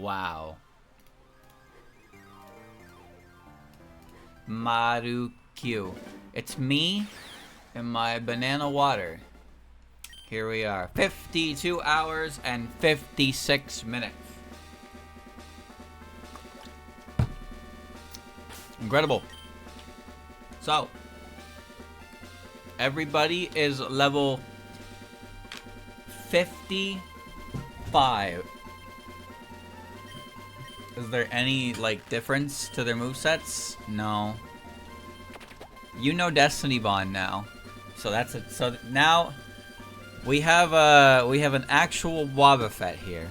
Wow. Marukyu. It's me and my banana water. Here we are. 52 hours and 56 minutes. Incredible. So, everybody is level 55. Is there any, like, difference to their movesets? No. You know Destiny Bond now. So that's it. So now we have an actual Wobbuffet here.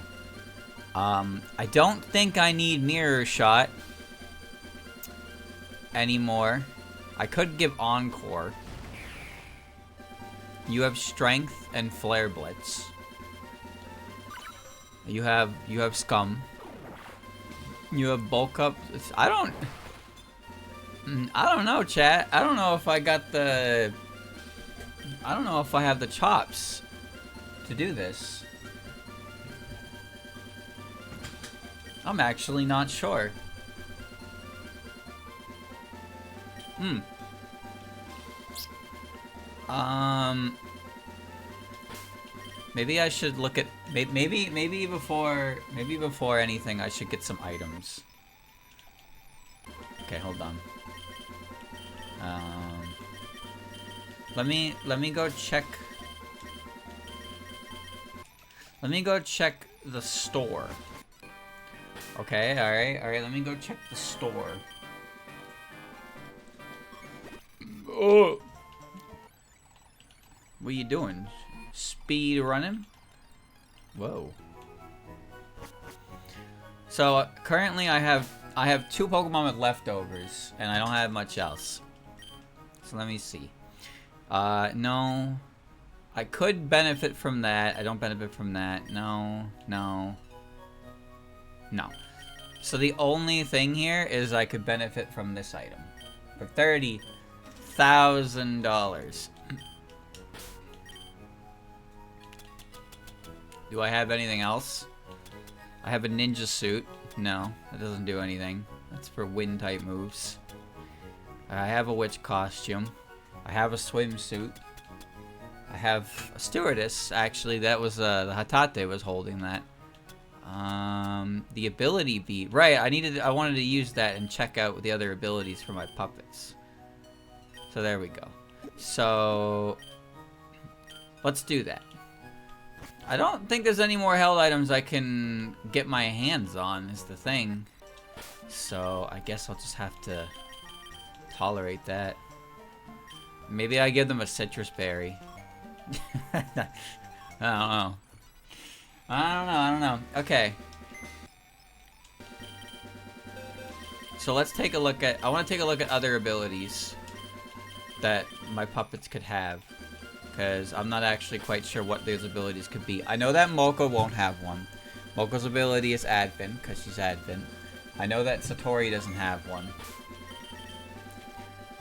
I don't think I need Mirror Shot anymore. I could give Encore. You have Strength and Flare Blitz. You have Scum. You have Bulk Up. I don't know, chat. I don't know if I got the... I don't know if I have the chops to do this. I'm actually not sure. Maybe I should look at maybe before anything I should get some items. Okay, hold on. Let me go check. Let me go check the store. Okay, all right. Let me go check the store. Oh. What are you doing? Speed running? Whoa. So currently I have 2 Pokemon with leftovers, and I don't have much else. So let me see. No. I could benefit from that. I don't benefit from that. No. So the only thing here is I could benefit from this item for $30,000. Do I have anything else? I have a ninja suit. No, that doesn't do anything. That's for wind type moves. I have a witch costume. I have a swimsuit. I have a stewardess. Actually, that was the Hatate was holding that. The ability bead. Right, I wanted to use that and check out the other abilities for my puppets. So there we go. So let's do that. I don't think there's any more held items I can get my hands on, is the thing. So I guess I'll just have to tolerate that. Maybe I give them a citrus berry. I don't know. Okay. So let's take a look at... I want to take a look at other abilities that my puppets could have. Because I'm not actually quite sure what those abilities could be. I know that Moko won't have one. Moko's ability is Advent, because she's Advent. I know that Satori doesn't have one.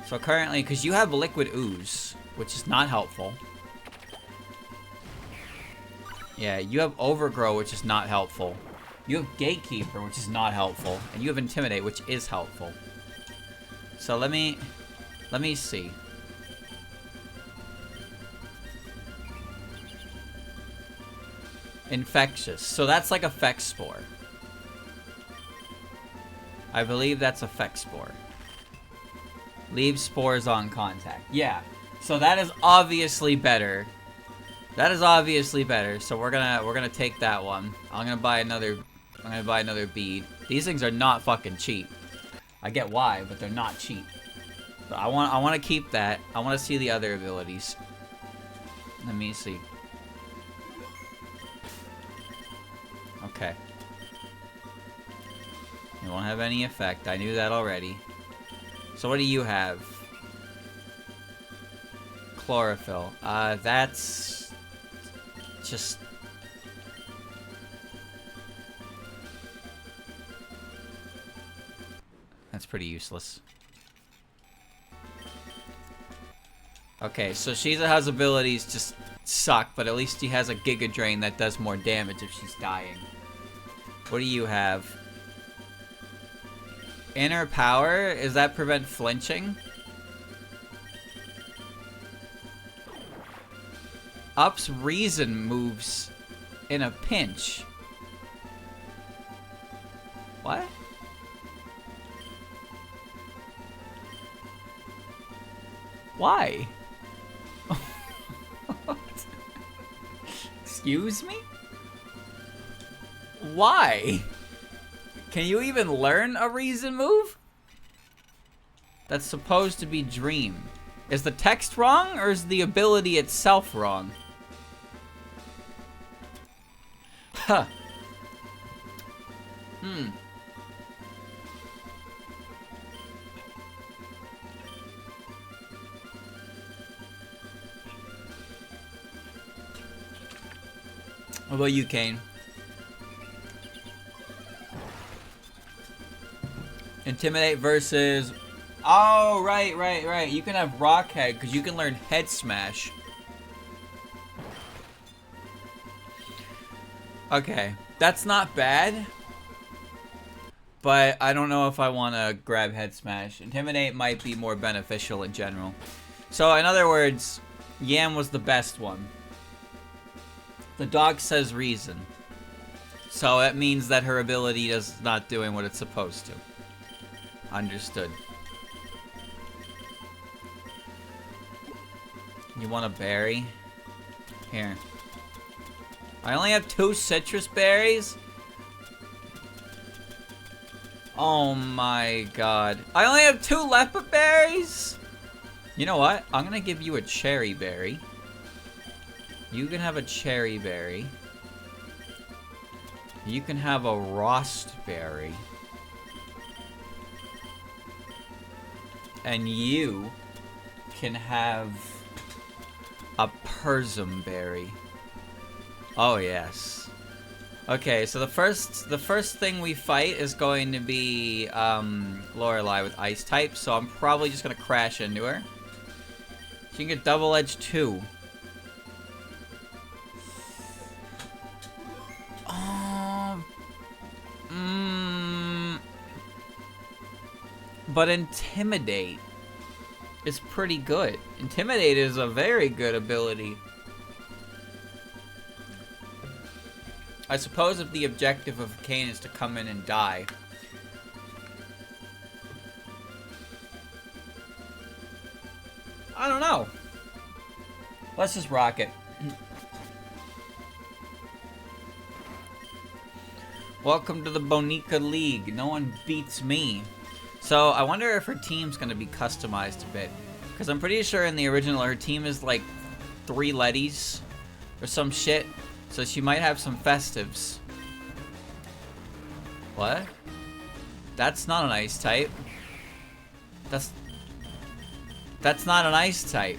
So currently, because you have Liquid Ooze, which is not helpful. Yeah, you have Overgrow, which is not helpful. You have Gatekeeper, which is not helpful. And you have Intimidate, which is helpful. So let me see. Infectious. So that's like Effect Spore. I believe that's Effect Spore. Leave spores on contact. Yeah. So that is obviously better. That is obviously better. So we're gonna take that one. I'm gonna buy another bead. These things are not fucking cheap. I get why, but they're not cheap. But I want to keep that. I want to see the other abilities. Let me see. Okay. It won't have any effect. I knew that already. So what do you have? Chlorophyll. That's just... That's pretty useless. Okay, so Shiza has abilities just suck, but at least she has a Giga Drain that does more damage if she's dying. What do you have? Inner power? Is that prevent flinching? Ups reason moves in a pinch. What? Why? Excuse me? Why? Can you even learn a reason move? That's supposed to be dream. Is the text wrong, or is the ability itself wrong? Huh. What about you, Kane? Intimidate versus... Oh, right. You can have Rock Head, because you can learn Head Smash. Okay, that's not bad. But I don't know if I want to grab Head Smash. Intimidate might be more beneficial in general. So, in other words, Yam was the best one. The dog says reason. So that means that her ability is not doing what it's supposed to. Understood. You want a berry? Here. I only have 2 citrus berries? Oh my god. I only have 2 leopard berries? You know what? I'm gonna give you a cherry berry. You can have a cherry berry. You can have a rost berry. And you can have a Persim berry. Oh yes. Okay, so the first thing we fight is going to be Lorelei with ice type, so I'm probably just gonna crash into her. She can get double-edged too. But Intimidate is pretty good. Intimidate is a very good ability. I suppose if the objective of Kane is to come in and die. I don't know. Let's just rock it. Welcome to the Bonica League. No one beats me. So, I wonder if her team's gonna be customized a bit. Because I'm pretty sure in the original, her team is like 3 Letties or some shit. So she might have some festives. What? That's not an ice type. That's not an ice type.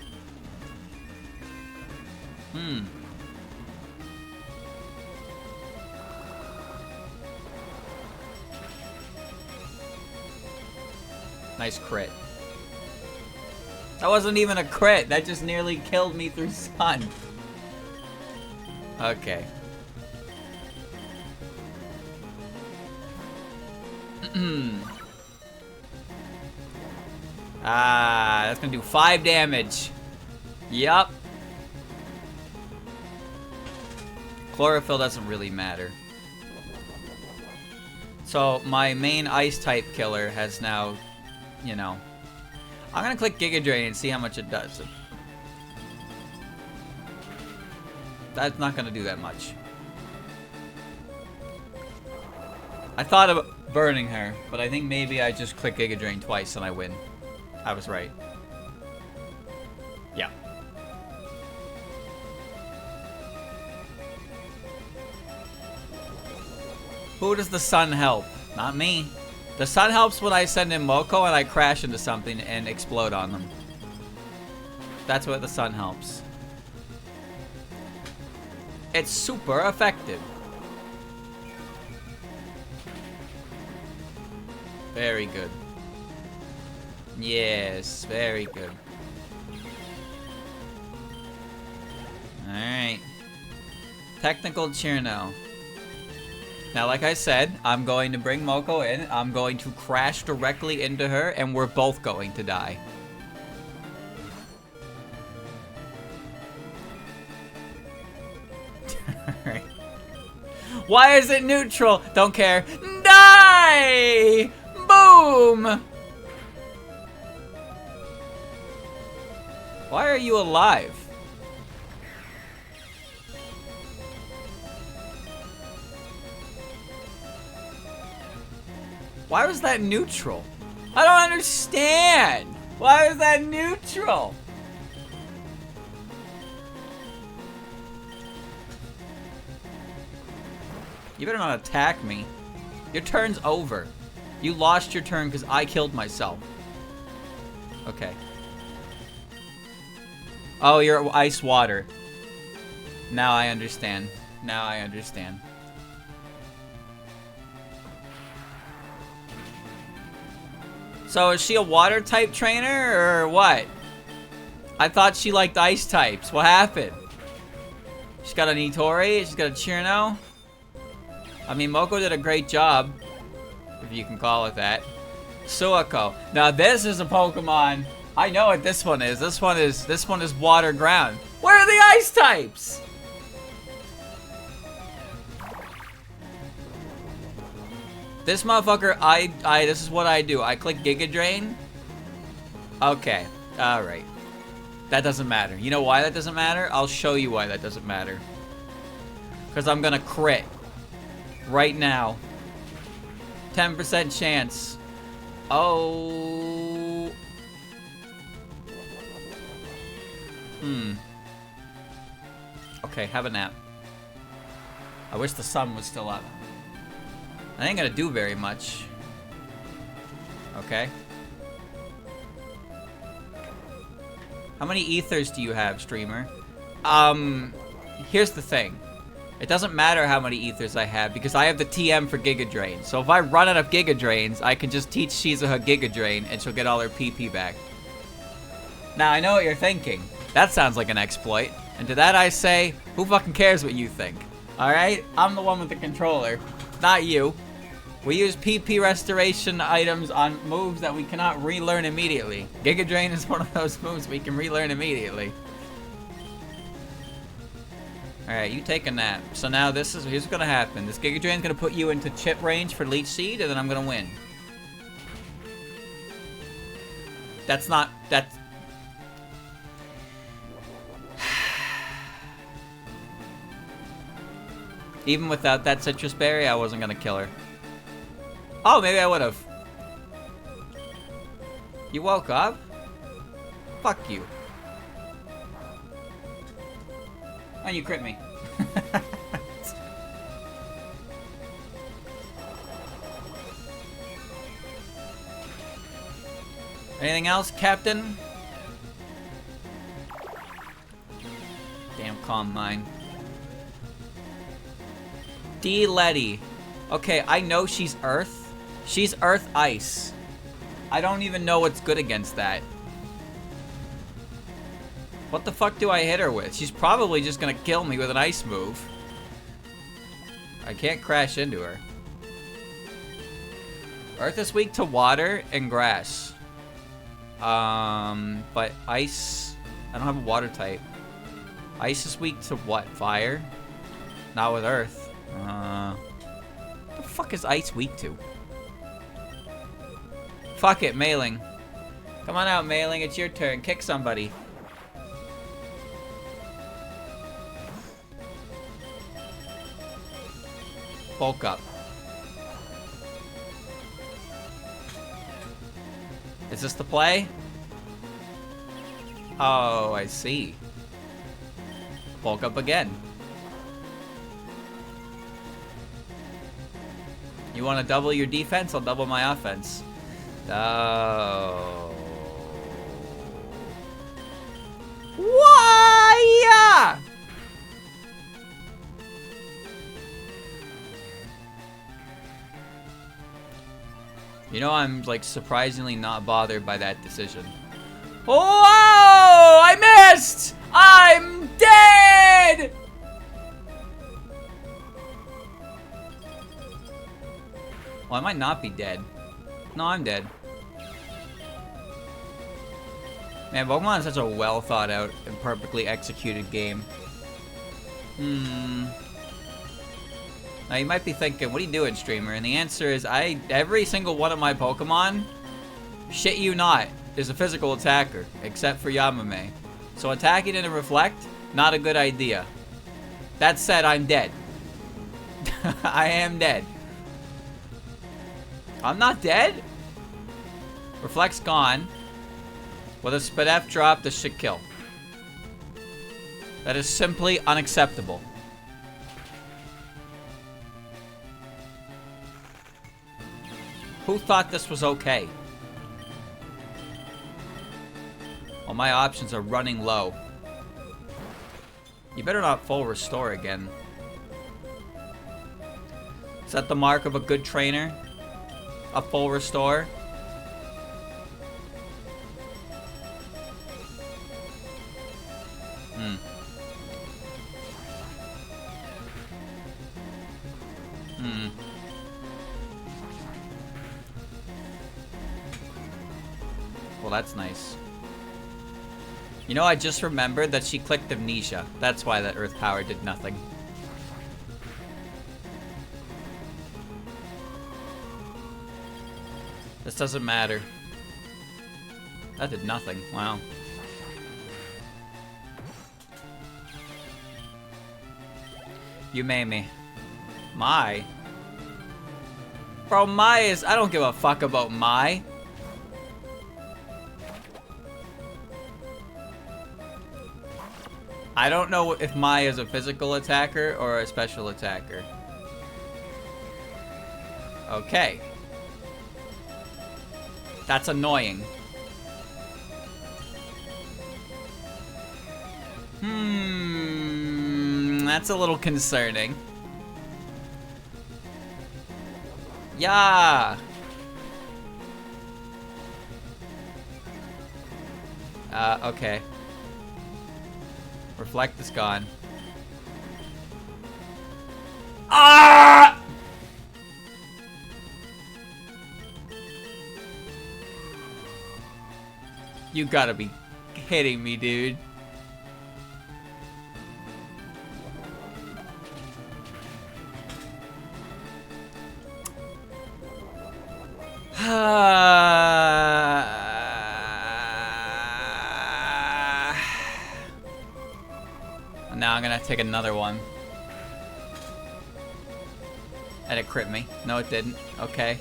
Nice crit. That wasn't even a crit. That just nearly killed me through stun. Okay. That's gonna do 5 damage. Yup. Chlorophyll doesn't really matter. So my main ice type killer has now, you know. I'm gonna click Giga Drain and see how much it does. That's not gonna do that much. I thought of burning her, but I think maybe I just click Giga Drain twice and I win. I was right. Yeah. Who does the sun help? Not me. The sun helps when I send in Moko and I crash into something and explode on them. That's what the sun helps. It's super effective. Very good. Yes, very good. Alright. Technical cheer now. Now, like I said, I'm going to bring Moko in. I'm going to crash directly into her, and we're both going to die. Alright. Why is it neutral? Don't care. Die! Boom! Why are you alive? Why was that neutral? I don't understand! Why was that neutral? You better not attack me. Your turn's over. You lost your turn because I killed myself. Okay. Oh, you're ice water. Now I understand. Now I understand. So is she a water type trainer or what? I thought she liked ice types. What happened? She's got an Itori. She's got a Chirno. I mean, Moko did a great job, if you can call it that. Suako. Now this is a Pokemon. I know what this one is. This one is water ground. Where are the ice types? This motherfucker, this is what I do. I click Giga Drain. Okay, alright. That doesn't matter. You know why that doesn't matter? I'll show you why that doesn't matter. Because I'm gonna crit. Right now. 10% chance. Oh. Okay, have a nap. I wish the sun was still up. I ain't gonna do very much. Okay. How many ethers do you have, streamer? Here's the thing. It doesn't matter how many ethers I have because I have the TM for Giga Drain. So if I run out of Giga Drains, I can just teach Shizuha Giga Drain and she'll get all her PP back. Now I know what you're thinking. That sounds like an exploit. And to that I say, who fucking cares what you think? Alright? I'm the one with the controller, not you. We use PP restoration items on moves that we cannot relearn immediately. Giga Drain is one of those moves we can relearn immediately. Alright, you take a nap. So now here's what's gonna happen. This Giga Drain's gonna put you into chip range for Leech Seed, and then I'm gonna win. That's... Even without that Citrus Berry, I wasn't gonna kill her. Oh, maybe I would've. You woke up? Fuck you. Oh, you crit me. Anything else, Captain? Damn calm mind. D. Letty. Okay, I know she's Earth. She's Earth Ice. I don't even know what's good against that. What the fuck do I hit her with? She's probably just gonna kill me with an ice move. I can't crash into her. Earth is weak to water and grass. But ice... I don't have a water type. Ice is weak to what? Fire? Not with earth. What the fuck is ice weak to? Fuck it, Mailing. Come on out, Mailing. It's your turn. Kick somebody. Bulk up. Is this the play? Oh, I see. Bulk up again. You want to double your defense? I'll double my offense. Oh. Why? You know, I'm like surprisingly not bothered by that decision. Whoa! I missed! I'm dead! Well, I might not be dead. No, I'm dead. Man, Pokemon is such a well thought out and perfectly executed game. Now you might be thinking, what are you doing, streamer? And the answer is, every single one of my Pokemon, shit you not, is a physical attacker, except for Yamame. So attacking in a Reflect, not a good idea. That said, I'm dead. I am dead. I'm not dead? Reflect's gone. With a Spadef drop, this should kill. That is simply unacceptable. Who thought this was okay? Well, my options are running low. You better not full restore again. Is that the mark of a good trainer? A full restore? Well, that's nice. You know, I just remembered that she clicked Amnesia. That's why that Earth Power did nothing. This doesn't matter. That did nothing. Wow. You made me. My? Bro, my is... I don't give a fuck about my. I don't know if Mai is a physical attacker or a special attacker. Okay. That's annoying. That's a little concerning. Yeah. Okay. Reflect is gone. Ah! You gotta be kidding me, dude. Now I'm gonna take another one. And it crit me. No, it didn't. Okay.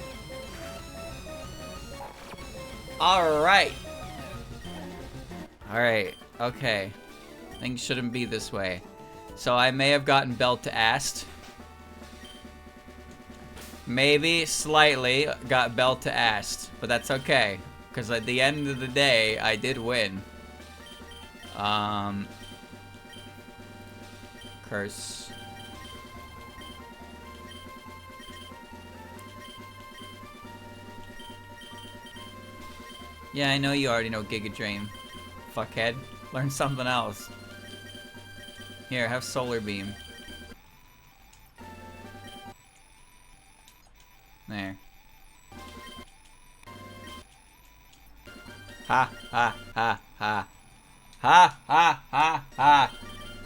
Alright. Alright. Okay. Things shouldn't be this way. So I may have gotten belt to ast. Maybe slightly got belt to ast. But that's okay. Because at the end of the day, I did win. Curse. Yeah, I know you already know Giga Dream. Fuckhead. Learn something else. Here, have Solar Beam. There. Ha ha ha ha. Ha ha ha ha.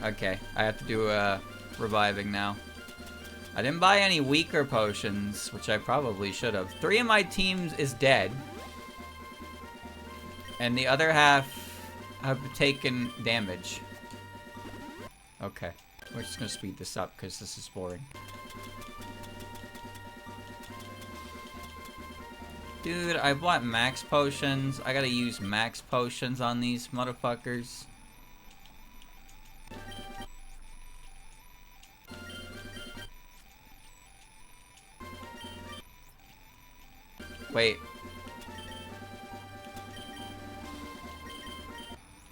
Okay, I have to do reviving now. I didn't buy any weaker potions, which I probably should have. 3 of my teams is dead. And the other half have taken damage. Okay, we're just gonna speed this up because this is boring. Dude, I bought max potions. I gotta use max potions on these motherfuckers. Wait.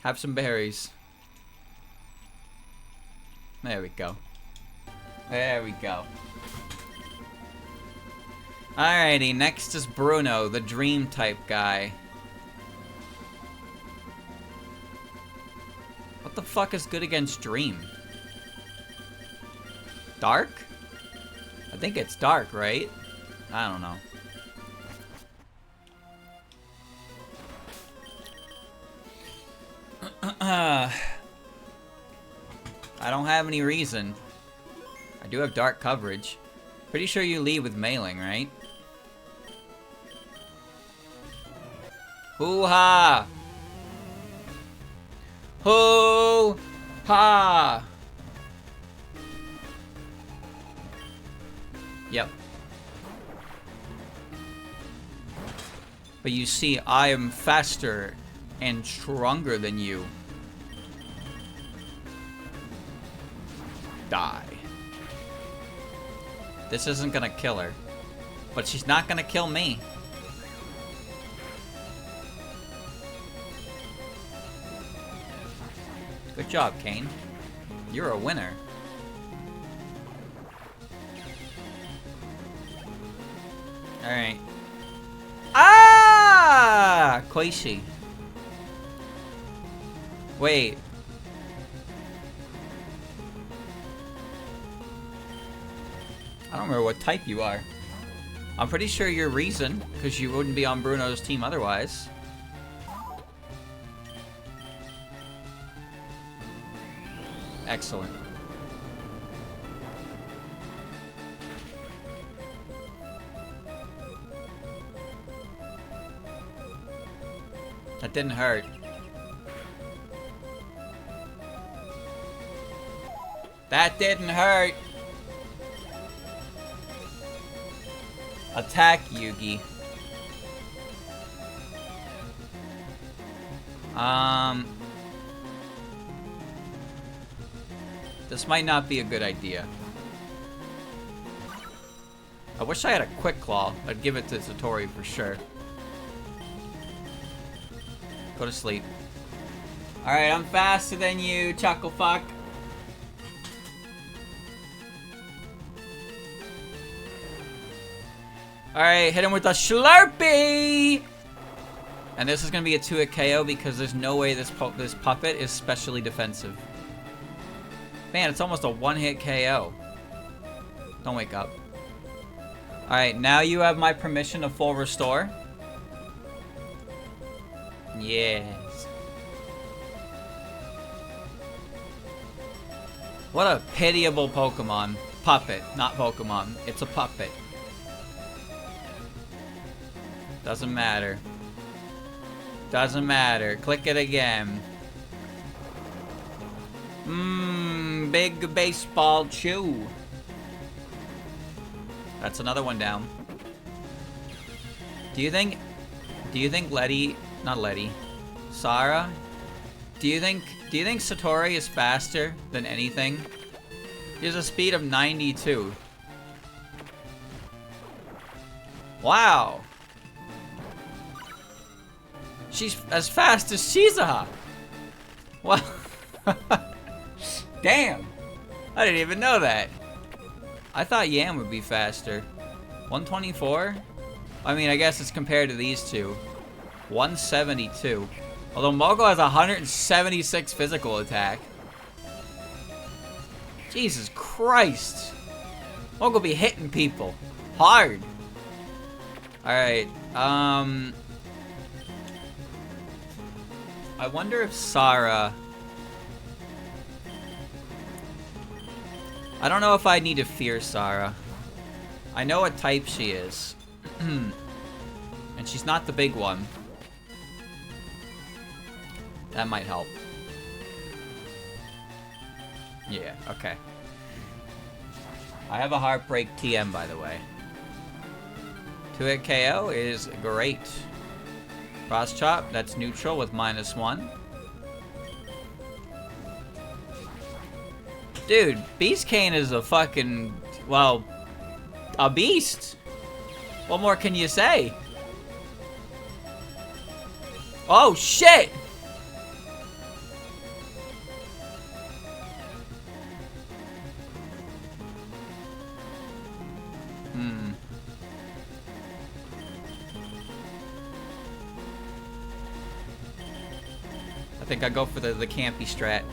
Have some berries. There we go. There we go. Alrighty, next is Bruno, the dream type guy. What the fuck is good against dream? Dark? I think it's dark, right? I don't know. I don't have any reason. I do have dark coverage. Pretty sure you lead with mailing, right? Hoo-ha! Hoo-ha! Yep. But you see, I am faster and stronger than you. Die. This isn't gonna kill her. But she's not gonna kill me. Good job, Kane. You're a winner. Alright. Ah! Koishi. Wait. I don't remember what type you are. I'm pretty sure you're Reason, because you wouldn't be on Bruno's team otherwise. Excellent. That didn't hurt. That didn't hurt. Attack, Yugi. This might not be a good idea. I wish I had a Quick Claw. I'd give it to Satori for sure. Go to sleep. Alright, I'm faster than you, chuckle fuck. Alright, hit him with a Slurpee! And this is gonna be a 2-hit KO because there's no way this puppet is specially defensive. Man, it's almost a 1-hit KO. Don't wake up. Alright, now you have my permission to full restore. Yes. What a pitiable Pokemon. Puppet, not Pokemon. It's a puppet. Doesn't matter. Doesn't matter. Click it again. Big baseball chew. That's another one down. Do you think Letty, not Letty, Sarah? Do you think Satori is faster than anything? He has a speed of 92. Wow. She's as fast as Shizuha. Well, damn. I didn't even know that. I thought Yam would be faster. 124? I mean, I guess it's compared to these two. 172. Although Mogul has 176 physical attack. Jesus Christ. Mogul be hitting people. Hard. Alright, I wonder if Sarah... I don't know if I need to fear Sarah. I know what type she is. And she's not the big one. That might help. Yeah, okay. I have a Heartbreak TM, by the way. 2-hit KO is great. Cross Chop, that's neutral with -1. Dude, Beast Cane is a fucking, well, a beast. What more can you say? Oh, shit! I think I go for the campy strat.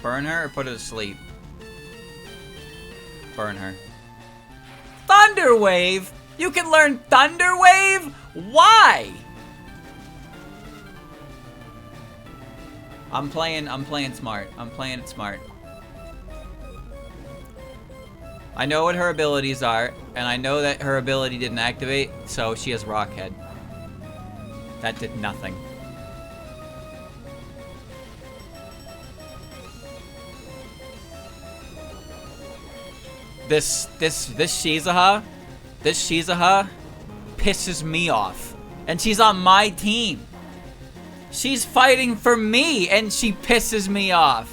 Burn her or put her to sleep? Burn her. Thunder Wave? You can learn Thunder Wave? Why? I'm playing smart. I'm playing it smart. I know what her abilities are, and I know that her ability didn't activate, so she has Rockhead. That did nothing. This Shizuha pisses me off. And she's on my team. She's fighting for me, and she pisses me off.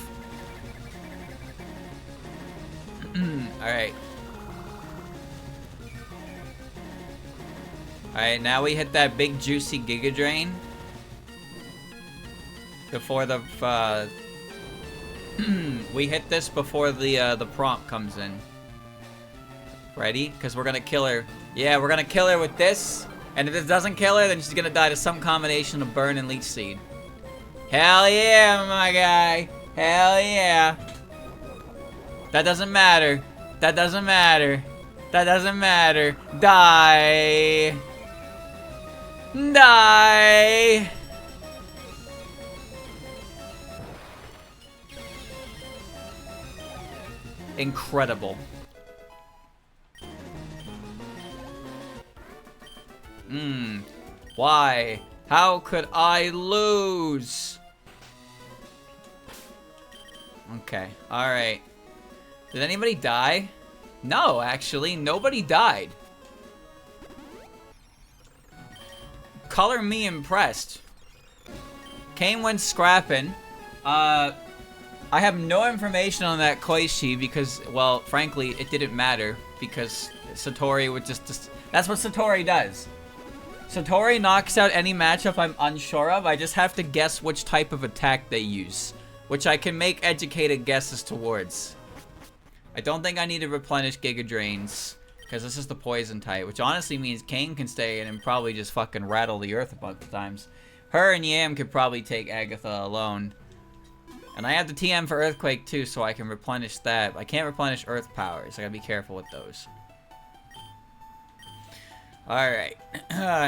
Alright. Alright, now we hit that big juicy Giga Drain. Before the, we hit this before the prompt comes in. Ready? Because we're gonna kill her. Yeah, we're gonna kill her with this. And if it doesn't kill her, then she's gonna die to some combination of burn and leech seed. Hell yeah, my guy. Hell yeah. That doesn't matter. That doesn't matter. That doesn't matter. Die. Die. Incredible. Why? How could I lose? Okay, alright. Did anybody die? No, actually, nobody died. Color me impressed. Kane went scrapping. I have no information on that Koishi because, well, frankly, it didn't matter because Satori would just that's what Satori does. Satori knocks out any matchup I'm unsure of. I just have to guess which type of attack they use, which I can make educated guesses towards. I don't think I need to replenish Giga Drains, because this is the poison type, which honestly means Kane can stay in and probably just fucking rattle the earth a bunch of times. Her and Yam could probably take Agatha alone. And I have the TM for Earthquake too, so I can replenish that. I can't replenish Earth powers, I gotta be careful with those. Alright,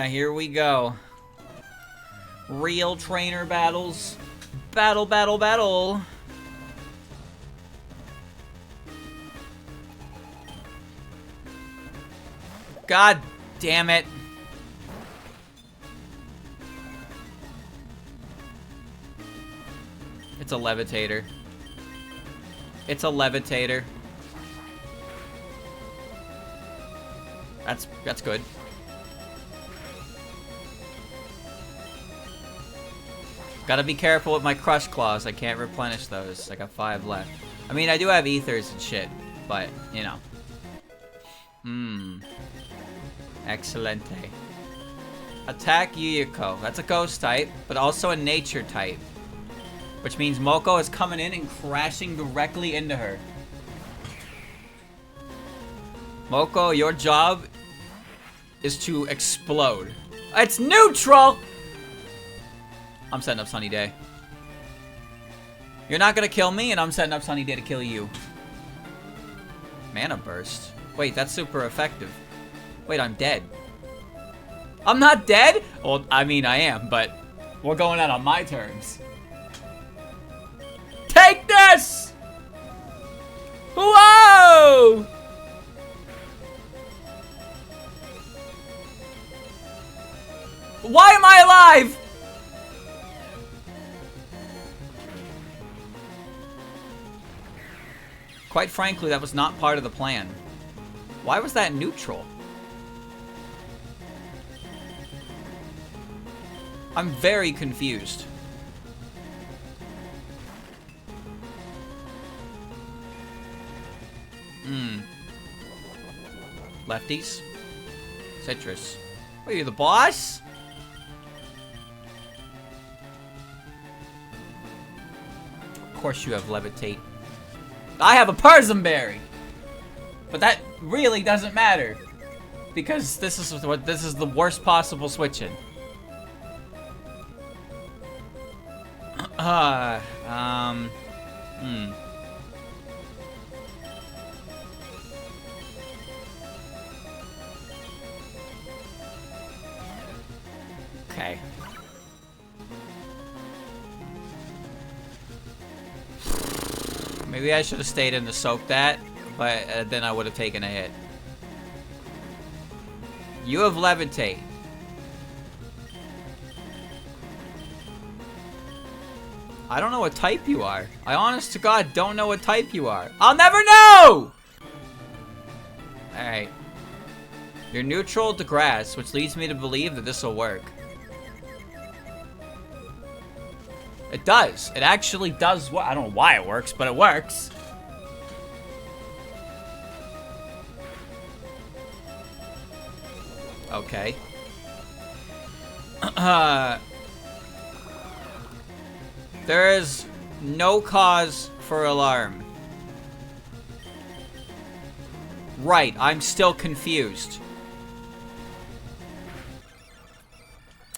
here we go. Real trainer battles. Battle, battle, battle. God damn it. It's a levitator. It's a levitator. That's good. Gotta be careful with my Crush Claws. I can't replenish those. I got 5 left. I mean, I do have ethers and shit, but, you know. Excelente. Attack Yuyuko. That's a ghost type, but also a nature type. Which means Moko is coming in and crashing directly into her. Moko, your job is to explode. It's neutral! I'm setting up Sunny Day. You're not gonna kill me, and I'm setting up Sunny Day to kill you. Mana Burst. Wait, that's super effective. Wait, I'm dead. I'm not dead? Well, I mean, I am, but we're going out on my terms. Take this! Whoa! Why am I alive? Quite frankly, that was not part of the plan. Why was that neutral? I'm very confused. Lefties? Citrus. What, are you the boss? Of course you have Levitate. I have a Parsenberry! But that really doesn't matter. Because this is the worst possible switching. Okay. Maybe I should have stayed in to soak that, but then I would have taken a hit. You have levitate. I don't know what type you are. I honest to God don't know what type you are. I'll never know! Alright. You're neutral to grass, which leads me to believe that this will work. It does. It actually does. I don't know why it works, but it works. Okay. There is no cause for alarm. Right, I'm still confused.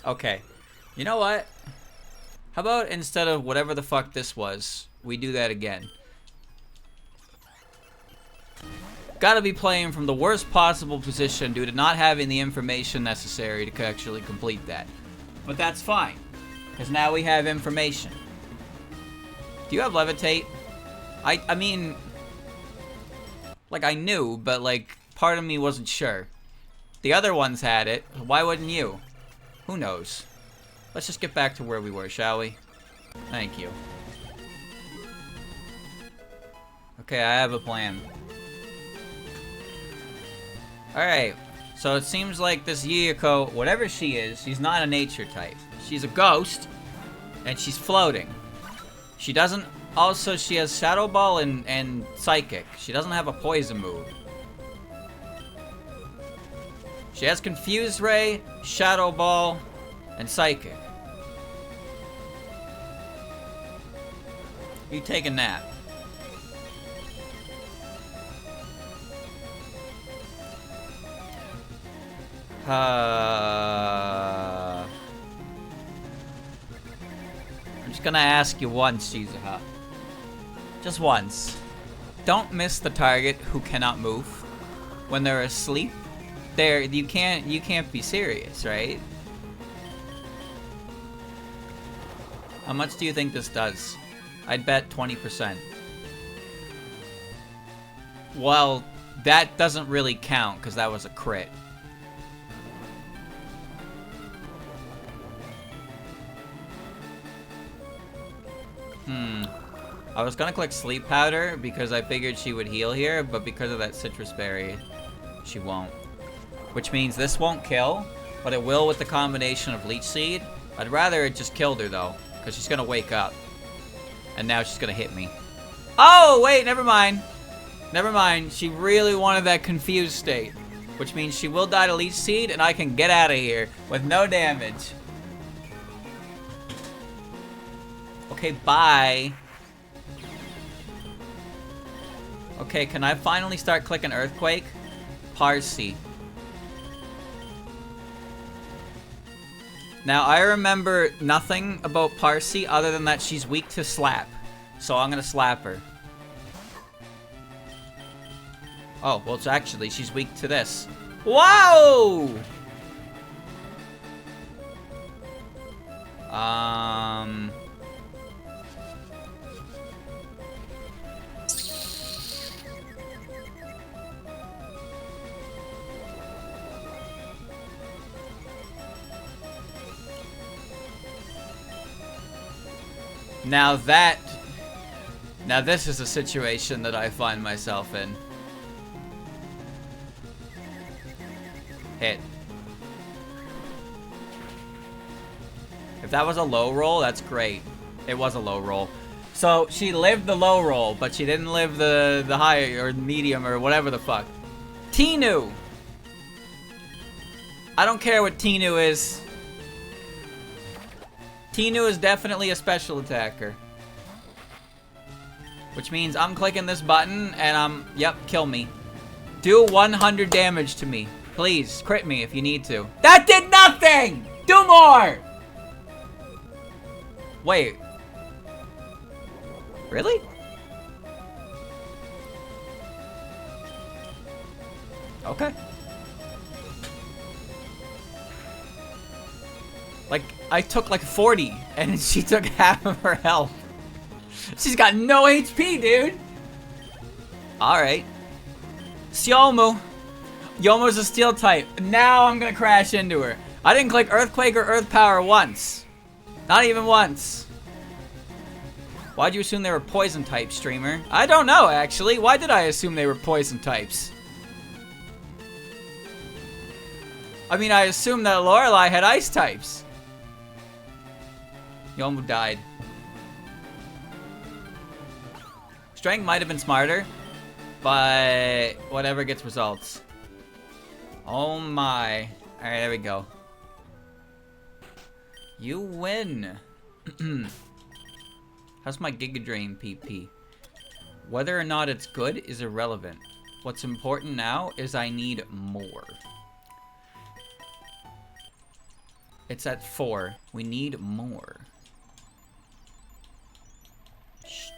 Okay. You know what? How about instead of whatever the fuck this was, we do that again? Gotta be playing from the worst possible position due to not having the information necessary to actually complete that. But that's fine, because now we have information. Do you have levitate? I mean, like I knew, but like part of me wasn't sure. The other ones had it, why wouldn't you? Who knows? Let's just get back to where we were, shall we? Thank you. Okay, I have a plan. Alright, so it seems like this Yuyiko, whatever she is, she's not a nature type. She's a ghost, and she's floating. She doesn't... Also, she has Shadow Ball and Psychic. She doesn't have a poison move. She has Confused Ray, Shadow Ball, and Psychic. You take a nap. I'm just gonna ask you once, Shizuha. Just once. Don't miss the target who cannot move. When they're asleep, you can't be serious, right? How much do you think this does? I'd bet 20%. Well, that doesn't really count, because that was a crit. I was gonna click Sleep Powder, because I figured she would heal here, but because of that Citrus Berry, she won't. Which means this won't kill, but it will with the combination of Leech Seed. I'd rather it just killed her, though, because she's gonna wake up. And now she's gonna hit me. Oh, wait, never mind. Never mind. She really wanted that confused state. Which means she will die to Leech Seed, and I can get out of here with no damage. Okay, bye. Okay, can I finally start clicking Earthquake? Parsi. Now, I remember nothing about Parsi other than that she's weak to slap. So I'm gonna slap her. Oh, well, it's actually, she's weak to this. Whoa! Now this is a situation that I find myself in. Hit. If that was a low roll, that's great. It was a low roll. So she lived the low roll, but she didn't live the high or medium or whatever the fuck. Tinu! I don't care what Tinu is. Tinu is definitely a special attacker. Which means I'm clicking this button and yep, kill me. Do 100 damage to me. Please, crit me if you need to. That did nothing! Do more! Wait. Really? Okay. Like, I took like 40, and she took half of her health. She's got no HP, dude! Alright. Siomu. Yomo's a steel type. Now I'm gonna crash into her. I didn't click Earthquake or Earth Power once. Not even once. Why'd you assume they were poison type, streamer? I don't know, actually. Why did I assume they were poison types? I mean, I assumed that Lorelei had ice types. Yomu died. Strength might have been smarter, but whatever gets results. Oh my. Alright, there we go. You win. How's my Giga Drain PP? Whether or not it's good is irrelevant. What's important now is I need more. It's at 4. We need more.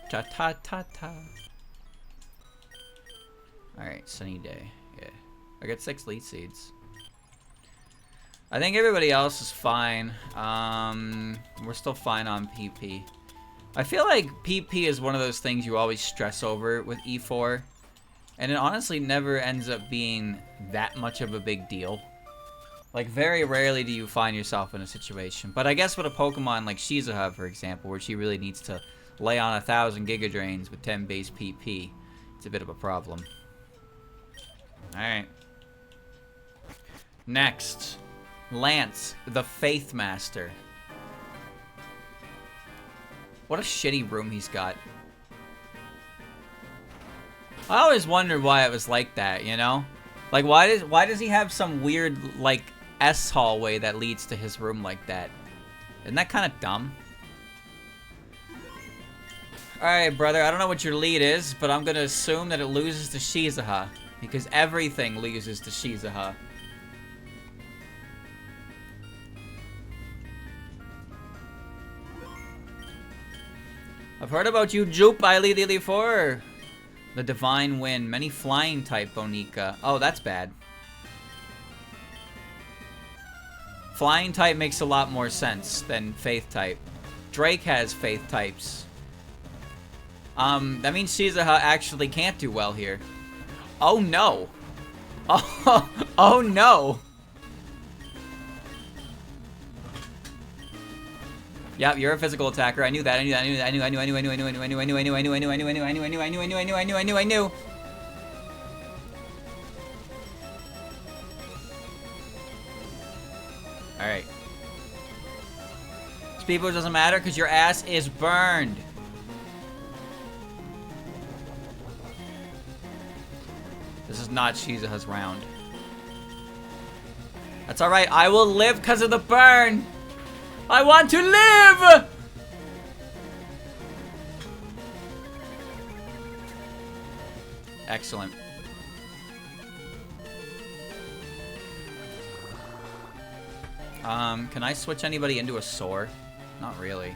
Ta ta ta ta. Alright, sunny day. Yeah. I got 6 lead seeds. I think everybody else is fine. We're still fine on PP. I feel like PP is one of those things you always stress over with E4. And it honestly never ends up being that much of a big deal. Like, very rarely do you find yourself in a situation. But I guess with a Pokemon like Shizuha, for example, where she really needs to lay on 1,000 Giga Drains with 10 base PP, it's a bit of a problem. Alright. Next. Lance, the Faith Master. What a shitty room he's got. I always wondered why it was like that, you know? Like, why does he have some weird, like, S hallway that leads to his room like that? Isn't that kind of dumb? Alright, brother, I don't know what your lead is, but I'm gonna assume that it loses to Shizuha. Because everything loses to Shizuha. I've heard about you, Jupe, Lily 4. The Divine Wind. Many flying type, Bonica. Oh, that's bad. Flying type makes a lot more sense than Faith type. Drake has Faith types. That means Shizuha actually can't do well here. Oh no. Oh, oh no. Yep, you're a physical attacker. I knew that. I knew. Alright. Speed boost doesn't matter because your ass is burned. This is not Shizuha's round. That's alright. I will live because of the burn. I want to live! Excellent. Can I switch anybody into a Soar? Not really.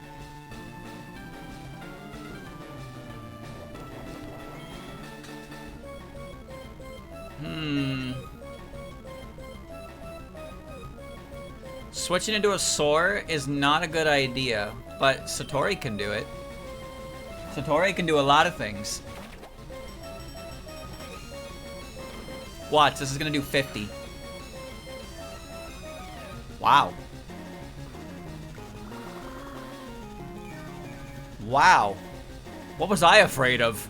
Switching into a Soar is not a good idea, but Satori can do it. Satori can do a lot of things. Watch, this is gonna do 50. Wow. Wow. What was I afraid of?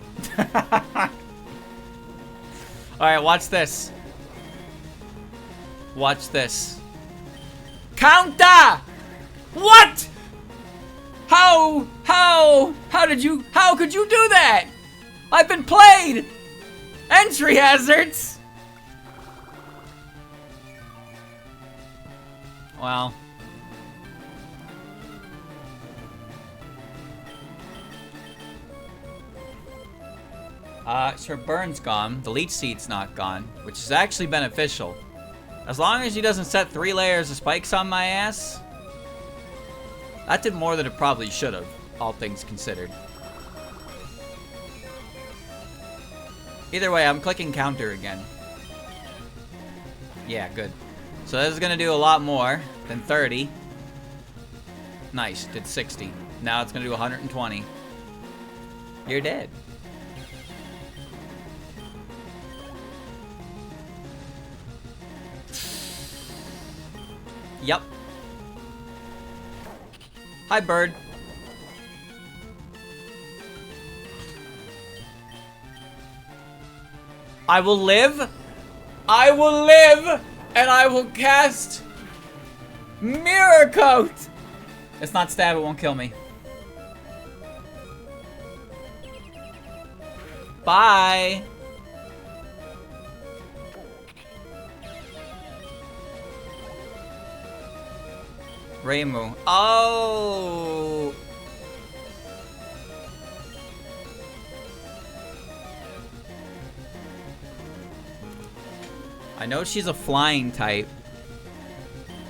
Alright, watch this. Watch this. Counter! What? How could you do that? I've been played! Entry hazards! Well. Sure, Burn's gone. The leech seed's not gone, which is actually beneficial. As long as he doesn't set 3 layers of spikes on my ass. That did more than it probably should have, all things considered. Either way, I'm clicking counter again. Yeah, good. So this is gonna do a lot more than 30. Nice, did 60. Now it's gonna do 120. You're dead. Yep. Hi, bird. I will live. I will live, and I will cast Mirror Coat. It's not stab, it won't kill me. Bye. Reimu. Oh. I know she's a flying type.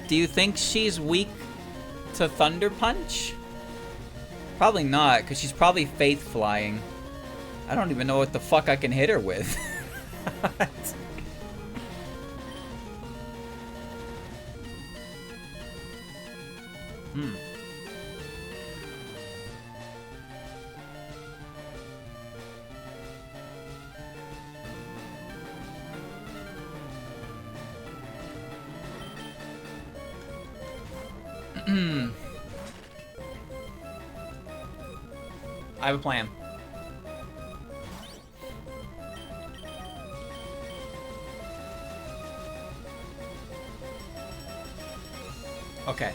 Do you think she's weak to Thunder Punch? Probably not, because she's probably Faith Flying. I don't even know what the fuck I can hit her with. Hmm. I have a plan. Okay.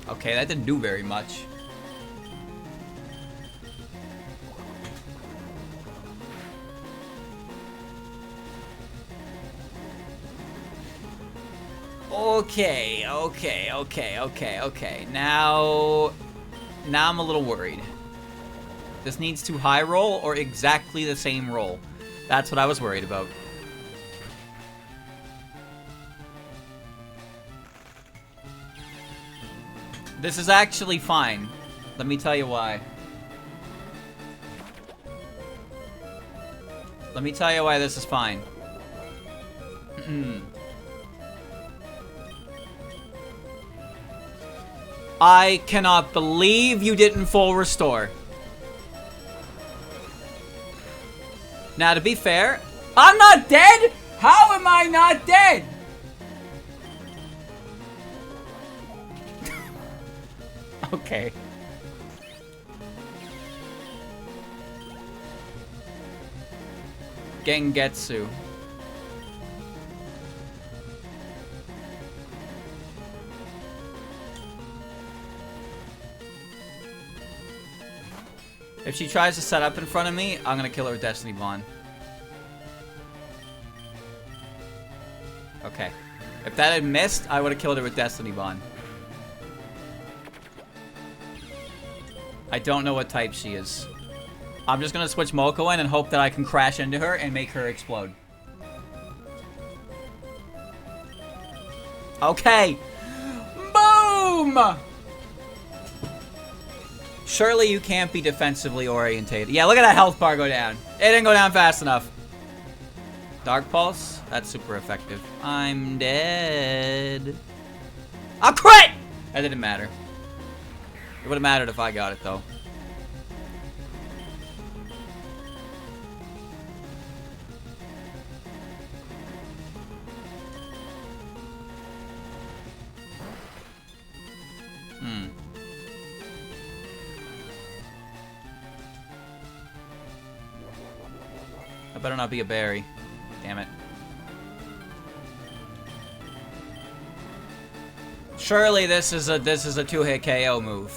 Okay, that didn't do very much. Okay. Now I'm a little worried. This needs to high roll or exactly the same roll. That's what I was worried about. This is actually fine. Let me tell you why. Let me tell you why this is fine. I cannot believe you didn't full restore. Now, to be fair, I'm not dead? How am I not dead? Okay. Gengetsu. If she tries to set up in front of me, I'm gonna kill her with Destiny Bond. Okay. If that had missed, I would have killed her with Destiny Bond. I don't know what type she is. I'm just gonna switch Moko in and hope that I can crash into her and make her explode. Okay. Boom! Surely you can't be defensively orientated. Yeah, look at that health bar go down. It didn't go down fast enough. Dark Pulse? That's super effective. I'm dead. A crit! That didn't matter. It would have mattered if I got it, though. I better not be a berry. Damn it. Surely this is a 2-hit KO move.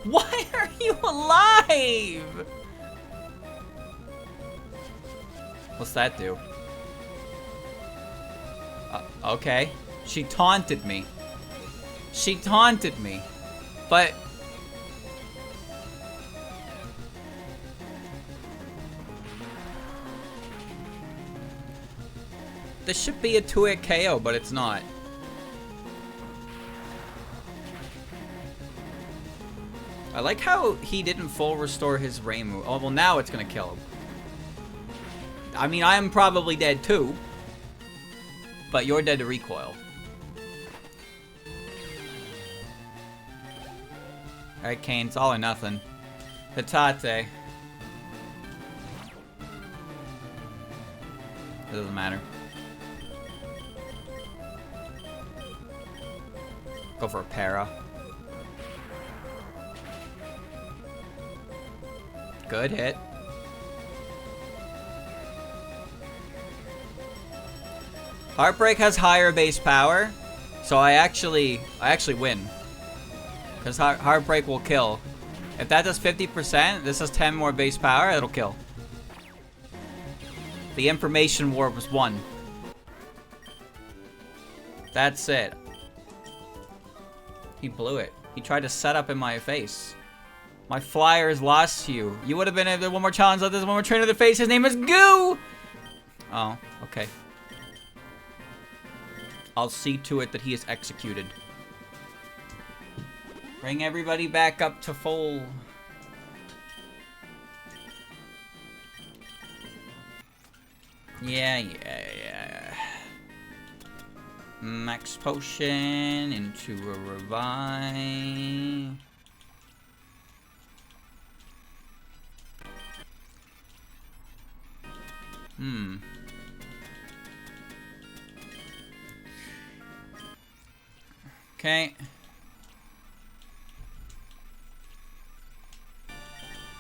Why are you alive? What's that do? Okay. She taunted me. She taunted me. But... this should be a 2-hit KO, but it's not. I like how he didn't full restore his Reimu. Oh, well, now it's gonna kill him. I mean, I am probably dead too. But you're dead to recoil. Alright, Kane, it's all or nothing. Hitate. It doesn't matter. Go for a para. Good hit. Heartbreak has higher base power, so I actually win. Because Heartbreak will kill. If that does 50%, this has 10 more base power, it'll kill. The information war was won. That's it. He blew it. He tried to set up in my face. My flyer is lost to you. You would have been able to one more challenge like this, one more trainer to the face. His name is Goo! Oh, okay. I'll see to it that he is executed. Bring everybody back up to full. Yeah. Max potion into a revive. Okay.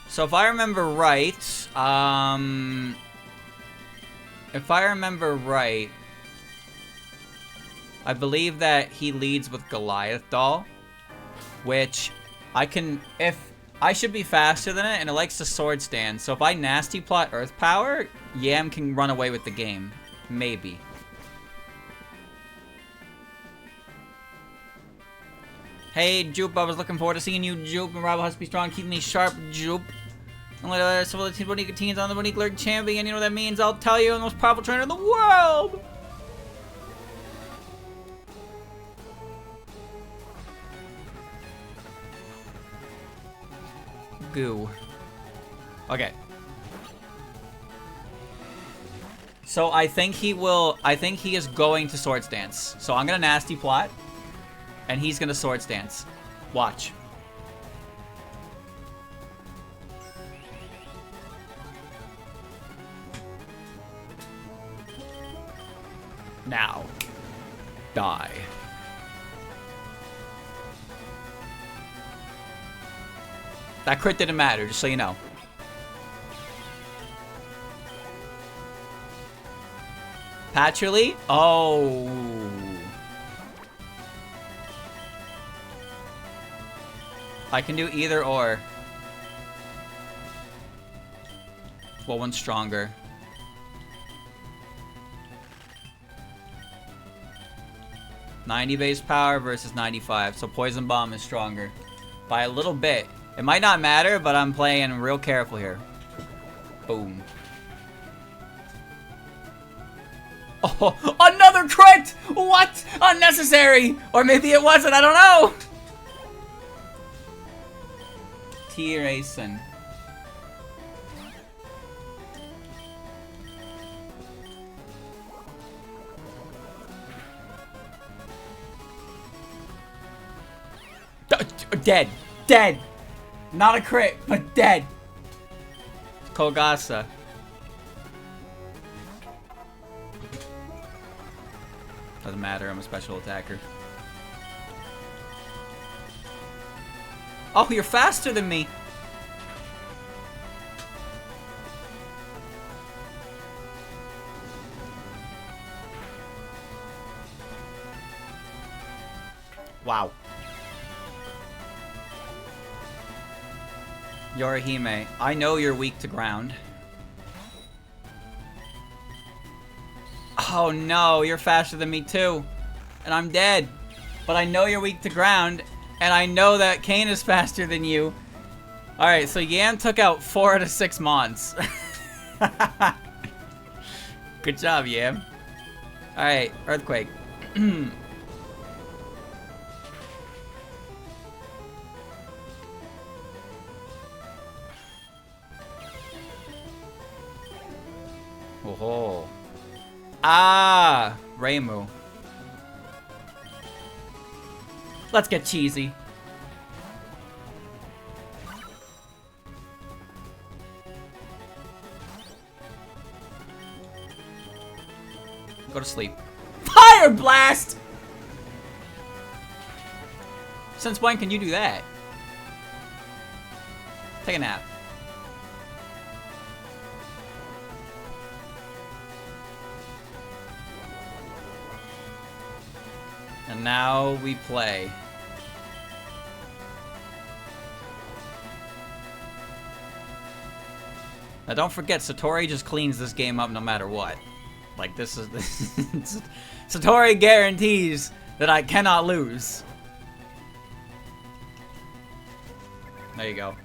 So if I remember right, I believe that he leads with Goliath Doll, which I should be faster than it, and it likes to sword stand. So if I nasty plot Earth Power, Yam can run away with the game. Maybe. Hey, Jupe, I was looking forward to seeing you, Jupe, and Rival has to be strong, keep me sharp, Jupe. I'm like, some of the Bonique teams on the Bonique Lurk champion, you know what that means? I'll tell you, I'm the most powerful trainer in the world! Goo. Okay. So I think he is going to Swords Dance. So I'm gonna nasty plot. And he's gonna Swords Dance. Watch. Now. Die. That crit didn't matter, just so you know. Patcherly? Oh. I can do either or. What one's stronger? $90 base power versus 95. So Poison Bomb is stronger. By a little bit. It might not matter, but I'm playing real careful here. Boom. Oh, another crit! What? Unnecessary! Or maybe it wasn't, I don't know! T-Racing. Dead. Dead. Not a crit, but dead. Kogasa. Doesn't matter, I'm a special attacker. Oh, you're faster than me. Wow. Yorihime, I know you're weak to ground. Oh no, you're faster than me too. And I'm dead. But I know you're weak to ground. And I know that Kane is faster than you. Alright, so Yam took out 4 out of 6 Mons. Good job, Yam. Alright, Earthquake. Oh. Ah, Reimu. Let's get cheesy. Go to sleep. Fire Blast! Since when can you do that? Take a nap. And now we play. Now don't forget, Satori just cleans this game up no matter what. Like, this is... Satori guarantees that I cannot lose. There you go.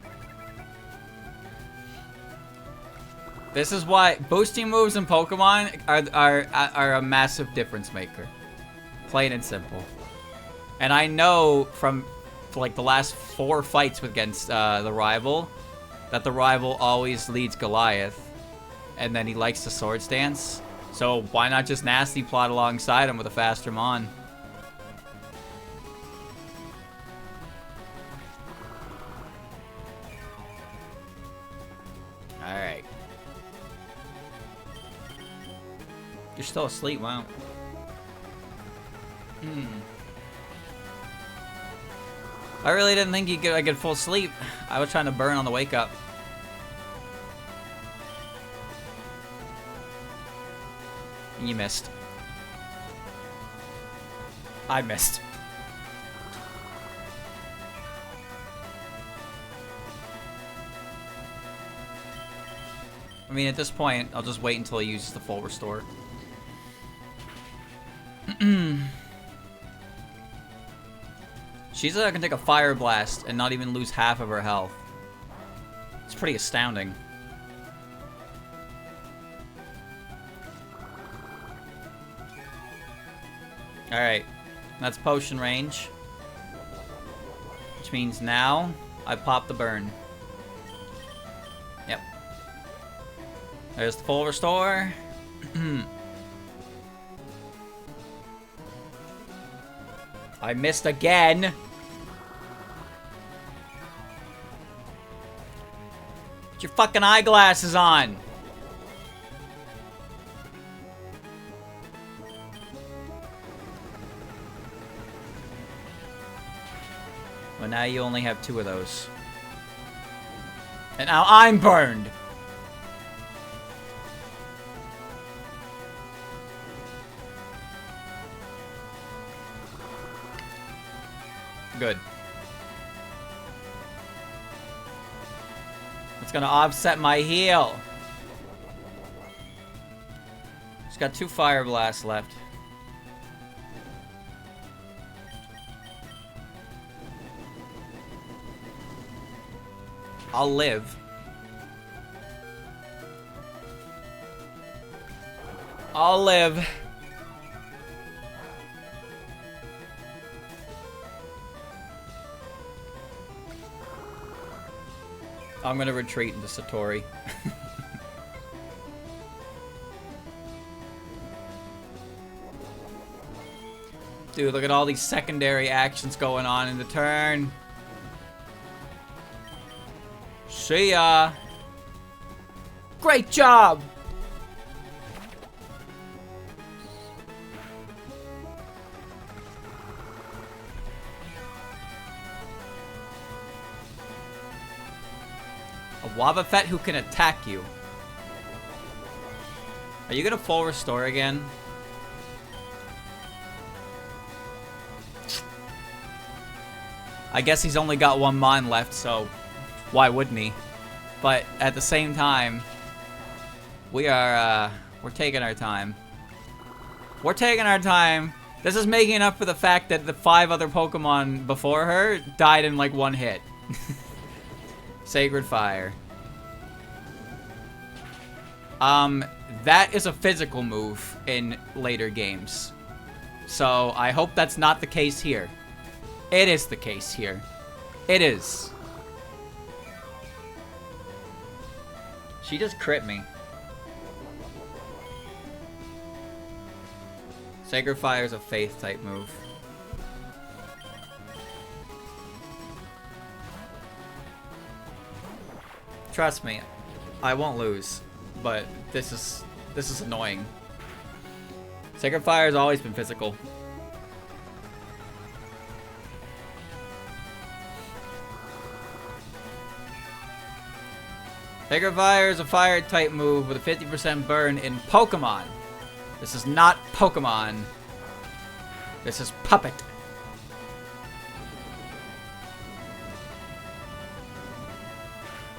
This is why boosting moves in Pokemon are a massive difference maker. Plain and simple. And I know from like the last 4 fights against the rival that the rival always leads Goliath, and then he likes the Swords Dance. So why not just Nasty plot alongside him with a faster Mon? Alright. You're still asleep, wow. I really didn't think I get full sleep. I was trying to burn on the wake up. You missed. I missed. I mean, at this point, I'll just wait until he uses the full restore. She's can take a Fire Blast and not even lose half of her health. It's pretty astounding. Alright, that's potion range. Which means now I pop the burn. Yep. There's the full restore. I missed again. Put your fucking eyeglasses on. Well, now you only have 2 of those. And now I'm burned. Good. It's gonna offset my heal. Just got 2 Fire Blasts left. I'll live. I'll live. I'm gonna retreat into Satori. Dude, look at all these secondary actions going on in the turn. See ya. Great job. A Wobbuffet who can attack you. Are you gonna full restore again? I guess he's only got 1 Mon left, so why wouldn't he? But at the same time, we're taking our time. We're taking our time. This is making up for the fact that the 5 other Pokemon before her died in like 1 hit. Sacred Fire. That is a physical move in later games. So I hope that's not the case here. It is the case here. It is. She just crit me. Sacred Fire is a faith type move. Trust me, I won't lose, but this is annoying. Sacred Fire has always been physical. Sacred Fire is a fire type move with a 50% burn in Pokemon. This is not Pokemon. This is Puppet.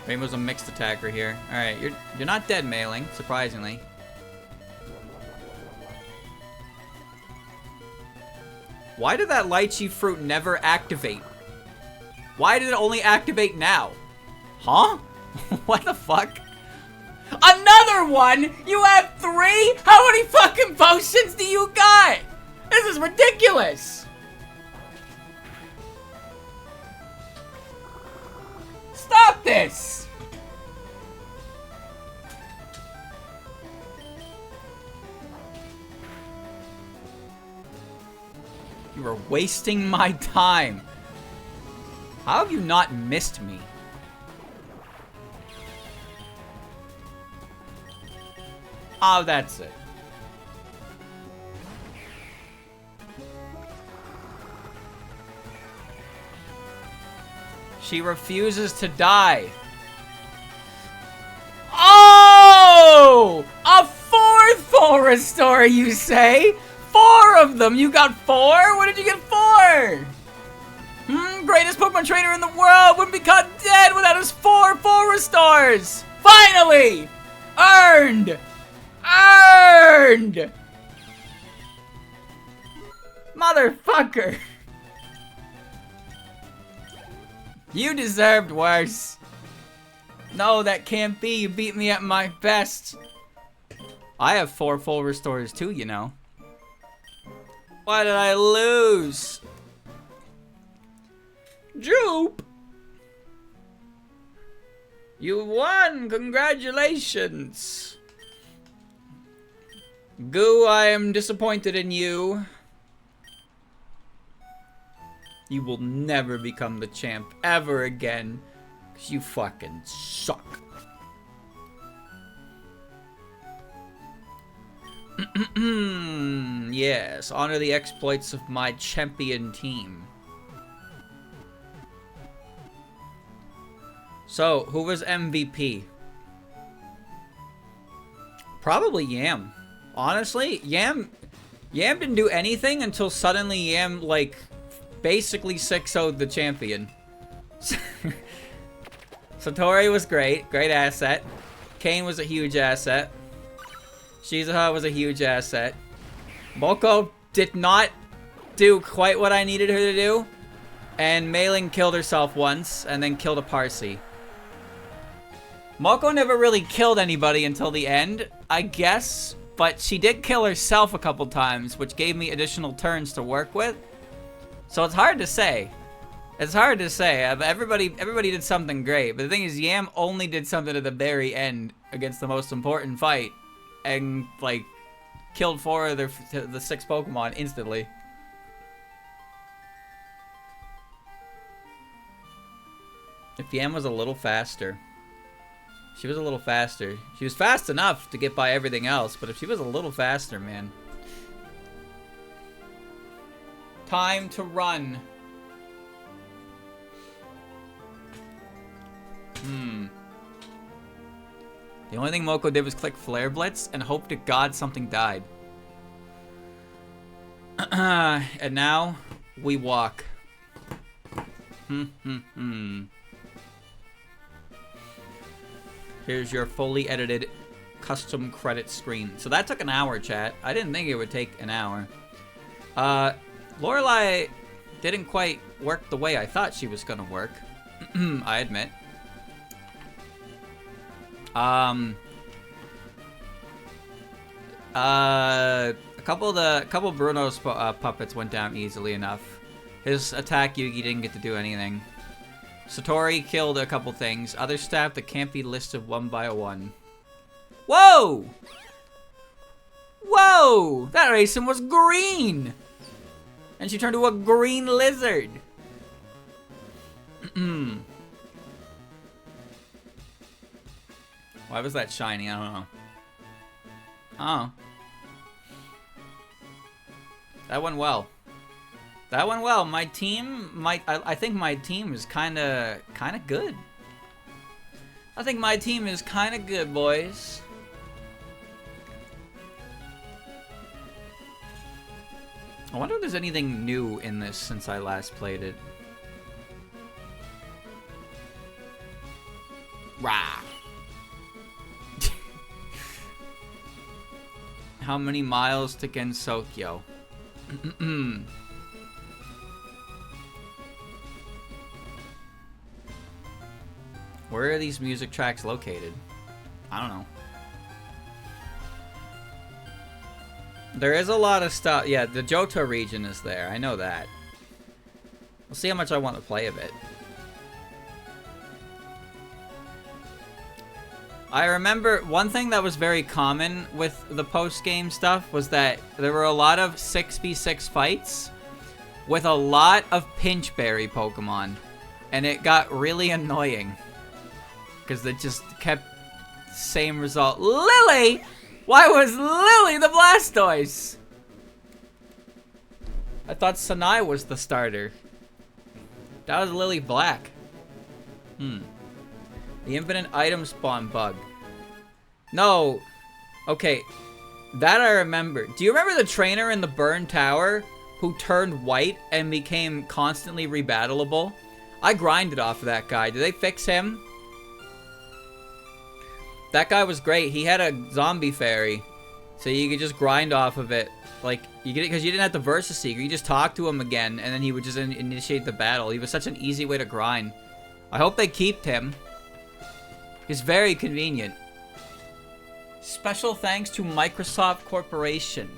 Rainbow's a mixed attacker here. Alright, you're not dead, Mailing, surprisingly. Why did that lychee fruit never activate? Why did it only activate now? Huh? What the fuck? Another one? You have 3? How many fucking potions do you got? This is ridiculous. Stop this! You are wasting my time. How have you not missed me? Oh, that's it. She refuses to die. Oh! A 4th full restore, you say? 4 of them. You got 4? What did you get 4? Greatest Pokemon trainer in the world wouldn't be caught dead without his 4 full restores. Finally! Earned! Earned! Motherfucker! You deserved worse. No, that can't be. You beat me at my best. I have 4 full restores too, you know. Why did I lose? Jupe! You won! Congratulations! Goo, I am disappointed in you. You will never become the champ ever again. Because you fucking suck. Yes, honor the exploits of my champion team. So, who was MVP? Probably Yam. Honestly, Yam didn't do anything until suddenly Yam, like, basically 6-0'd the champion. Satori was great. Great asset. Kane was a huge asset. Shizuha was a huge asset. Moko did not do quite what I needed her to do. And Mailing killed herself once, and then killed a Parsi. Moko never really killed anybody until the end, I guess. But she did kill herself a couple times, which gave me additional turns to work with. So it's hard to say. It's hard to say. Everybody did something great. But the thing is, Yam only did something at the very end against the most important fight. And, like, killed 4 of the 6 Pokemon instantly. If Yam was a little faster. She was a little faster. She was fast enough to get by everything else, but if she was a little faster, man. Time to run. The only thing Moko did was click Flare Blitz and hope to God something died. And now, we walk. Here's your fully edited custom credit screen. So that took an hour, chat. I didn't think it would take an hour. Lorelei didn't quite work the way I thought she was gonna work. I admit. A couple of Bruno's puppets went down easily enough. His attack Yugi didn't get to do anything. Satori killed a couple things. Other staff that can't be listed one by one. Whoa! Whoa! That racing was green! And she turned to a green lizard. Why was that shiny? I don't know. Oh. That went well. That went well. My team I think my team is kinda good. I think my team is kinda good, boys. I wonder if there's anything new in this since I last played it. Rah! How many miles to Gensokyo? Where are these music tracks located? I don't know. There is a lot of stuff. Yeah, the Johto region is there. I know that. We'll see how much I want to play of it. I remember one thing that was very common with the post-game stuff was that there were a lot of 6v6 fights with a lot of Pinchberry Pokemon. And it got really annoying. Because they just kept same result. Lily! Why was Lily the Blastoise? I thought Sanai was the starter. That was Lily Black. The infinite item spawn bug. No. Okay. That I remember. Do you remember the trainer in the Burn Tower who turned white and became constantly rebattleable? I grinded off of that guy. Did they fix him? That guy was great. He had a zombie fairy. So you could just grind off of it. Like, you get it because you didn't have to Versus Seeker. You just talk to him again and then he would just initiate the battle. He was such an easy way to grind. I hope they keep him. He's very convenient. Special thanks to Microsoft Corporation.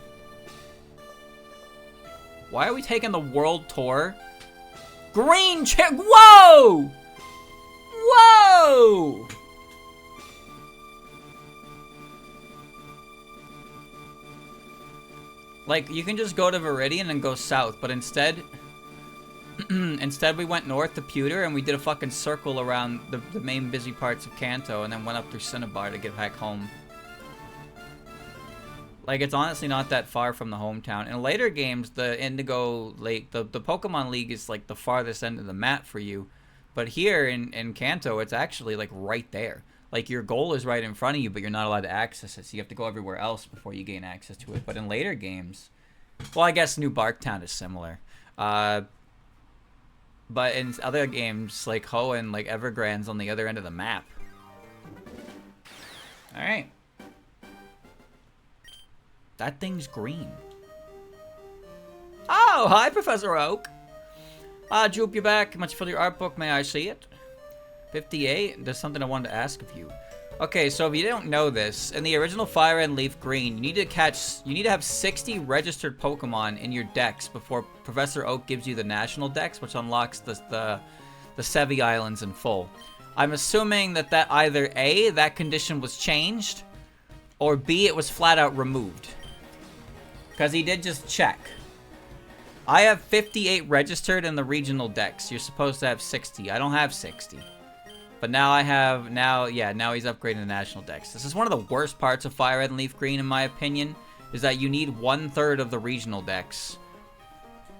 Why are we taking the world tour? Green chick. Whoa! Whoa! Like, you can just go to Viridian and go south, but instead... instead, we went north to Pewter, and we did a fucking circle around the main busy parts of Kanto, and then went up through Cinnabar to get back home. Like, it's honestly not that far from the hometown. In later games, the Indigo Lake, the Pokemon League is, like, the farthest end of the map for you. But here in Kanto, it's actually, like, right there. Like, your goal is right in front of you, but you're not allowed to access it, so you have to go everywhere else before you gain access to it. But in later games... Well, I guess New Barktown is similar. But in other games, like Hoenn, like Evergrande's on the other end of the map. Alright. That thing's green. Oh, hi, Professor Oak. Jupe, you back. Much for your art book. May I see it? 58? There's something I wanted to ask of you. Okay, so if you don't know this, in the original Fire and Leaf Green, you need to have 60 registered Pokemon in your decks before Professor Oak gives you the national dex, which unlocks the Sevy Islands in full. I'm assuming that either A, that condition was changed, or B, it was flat out removed. Because he did just check. I have 58 registered in the regional decks. You're supposed to have 60. I don't have 60. But now I have, now he's upgrading the national dex. This is one of the worst parts of Fire Red and Leaf Green, in my opinion, is that you need 1/3 of the regional dex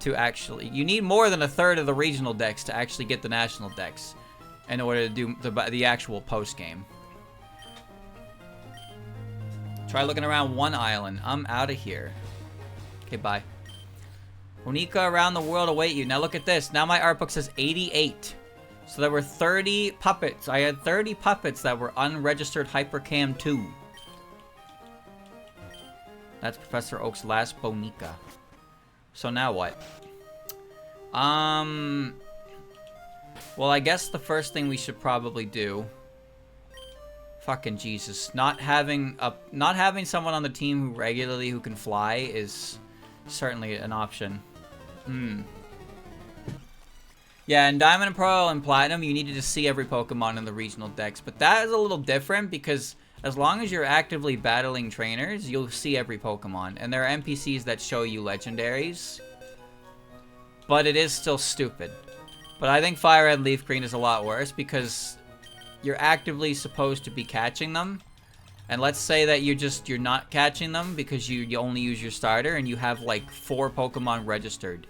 to actually, you need more than 1/3 of the regional dex to actually get the national dex in order to do the actual post game. Try looking around one island. I'm out of here. Okay, bye. Onika around the world await you. Now look at this. Now my art book says 88. So there were 30 puppets. I had 30 puppets that were unregistered Hypercam 2. That's Professor Oak's last Bonica. So now what? Well, I guess the first thing we should probably do... Fucking Jesus. Not having someone on the team who can fly is certainly an option. Yeah, in Diamond and Pearl and Platinum, you needed to see every Pokemon in the regional decks, but that is a little different because as long as you're actively battling trainers, you'll see every Pokemon. And there are NPCs that show you legendaries. But it is still stupid. But I think Fire Red Leaf Green is a lot worse because you're actively supposed to be catching them. And let's say that you're not catching them because you only use your starter and you have like 4 Pokemon registered.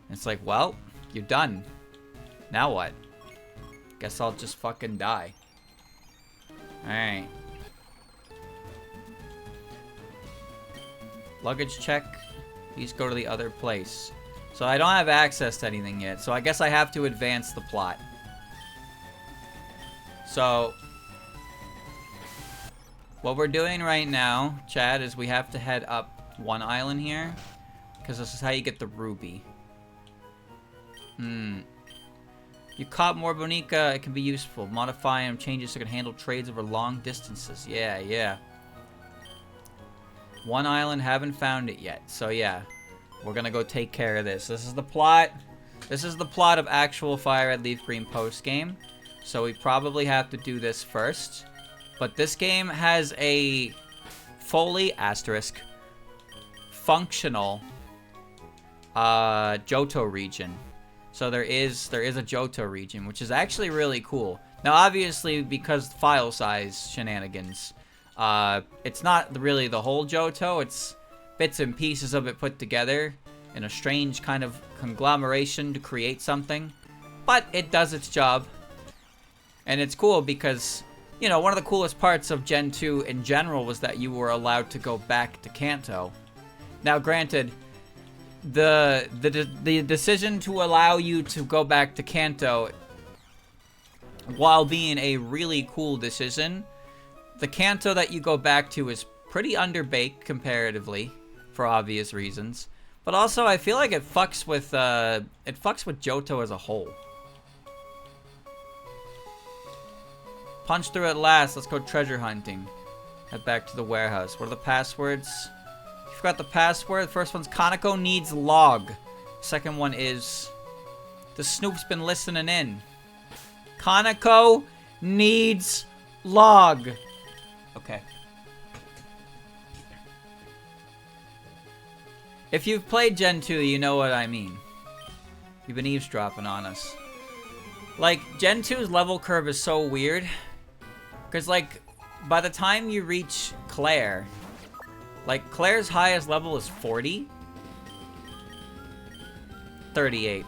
And it's like, well, you're done. Now what? Guess I'll just fucking die. Alright. Luggage check. Please go to the other place. So I don't have access to anything yet. So I guess I have to advance the plot. So what we're doing right now, Chad, is we have to head up one island here. Because this is how you get the ruby. You caught more Bonica, it can be useful. Modify and changes so it can handle trades over long distances. Yeah. One island, haven't found it yet. So yeah, we're gonna go take care of this. This is the plot. This is the plot of actual Fire Red Leaf Green post-game. So we probably have to do this first. But this game has a fully asterisk functional Johto region. So there is a Johto region, which is actually really cool. Now, obviously, because file size shenanigans, it's not really the whole Johto. It's bits and pieces of it put together in a strange kind of conglomeration to create something. But it does its job. And it's cool because, you know, one of the coolest parts of Gen 2 in general was that you were allowed to go back to Kanto. Now, granted, the decision to allow you to go back to Kanto, while being a really cool decision, the Kanto that you go back to is pretty underbaked comparatively, for obvious reasons. But also, I feel like it fucks with Johto as a whole. Punch through at last. Let's go treasure hunting. Head back to the warehouse. What are the passwords? You forgot the password. The first one's Kaneko needs log. Second one is the Snoop's been listening in. Kaneko needs log. Okay. If you've played Gen 2, you know what I mean. You've been eavesdropping on us. Like, Gen 2's level curve is so weird. Because, like, by the time you reach Claire, like, Claire's highest level is 40. 38.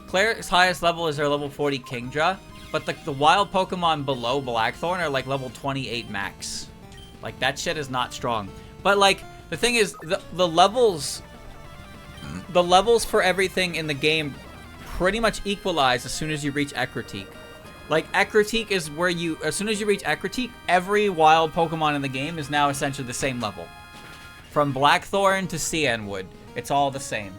Claire's highest level is her level 40 Kingdra. But the wild Pokemon below Blackthorn are, like, level 28 max. Like, that shit is not strong. But, like, the thing is, the levels for everything in the game pretty much equalize as soon as you reach Ecruteak. Like, Ecruteak is where as soon as you reach Ecruteak, every wild Pokemon in the game is now essentially the same level. From Blackthorn to Cianwood, it's all the same.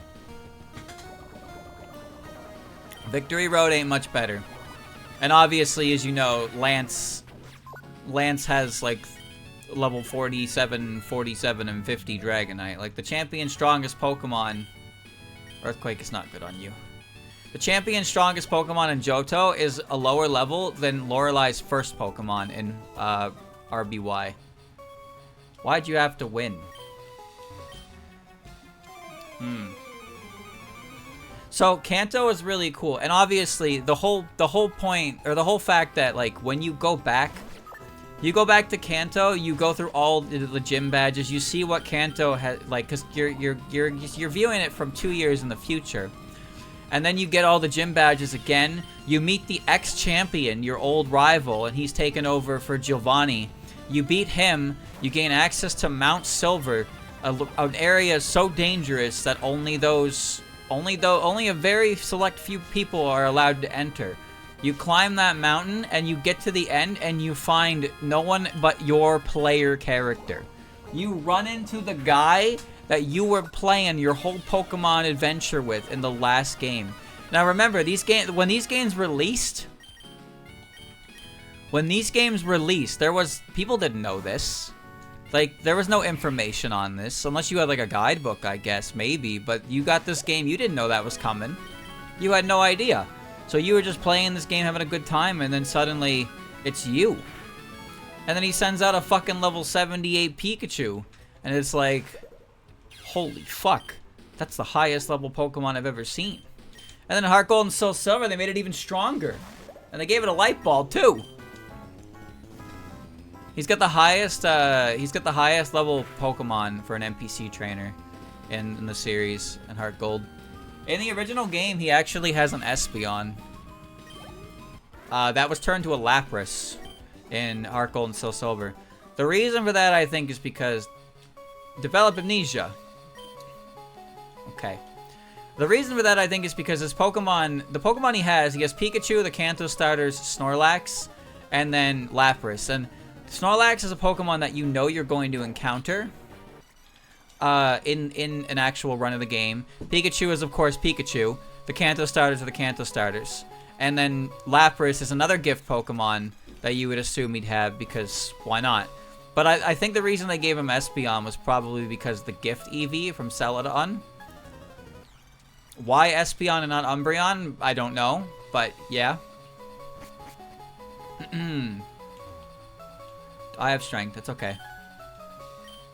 Victory Road ain't much better. And obviously, as you know, Lance has, like, level 47, 47, and 50 Dragonite. Like, the champion strongest Pokemon... Earthquake is not good on you. The champion strongest Pokemon in Johto is a lower level than Lorelei's first Pokemon in RBY. Why'd you have to win? So Kanto is really cool, and obviously the whole point, or the whole fact that, like, when you go back to Kanto, you go through all the gym badges, you see what Kanto has, like, because you're viewing it from 2 years in the future. And then you get all the gym badges again. You meet the ex-champion, your old rival, and he's taken over for Giovanni. You beat him, you gain access to Mount Silver, an area so dangerous that only a very select few people are allowed to enter. You climb that mountain, and you get to the end, and you find no one but your player character. You run into the guy that you were playing your whole Pokemon adventure with in the last game. Now remember, when these games released, people didn't know this. Like, there was no information on this, unless you had, like, a guidebook, I guess, maybe. But you got this game, you didn't know that was coming. You had no idea. So you were just playing this game, having a good time, and then suddenly, it's you. And then he sends out a fucking level 78 Pikachu. And it's like, holy fuck. That's the highest level Pokemon I've ever seen. And then Heart Gold and Soul Silver, they made it even stronger. And they gave it a light ball too. He's got the highest level Pokemon for an NPC trainer in the series in Heart Gold. In the original game, he actually has an Espeon. That was turned to a Lapras in Heart Gold and Soul Silver. The reason for that, I think, is because develop amnesia. Okay. The reason for that, I think, is because his Pokemon, the Pokemon he has Pikachu, the Kanto starters, Snorlax, and then Lapras. And Snorlax is a Pokemon that you know you're going to encounter in an actual run of the game. Pikachu is, of course, Pikachu. The Kanto starters are the Kanto starters. And then Lapras is another gift Pokemon that you would assume he'd have, because why not? But I think the reason they gave him Espeon was probably because the gift Eevee from Celadon. Why Espeon and not Umbreon? I don't know, but yeah. I have strength, it's okay.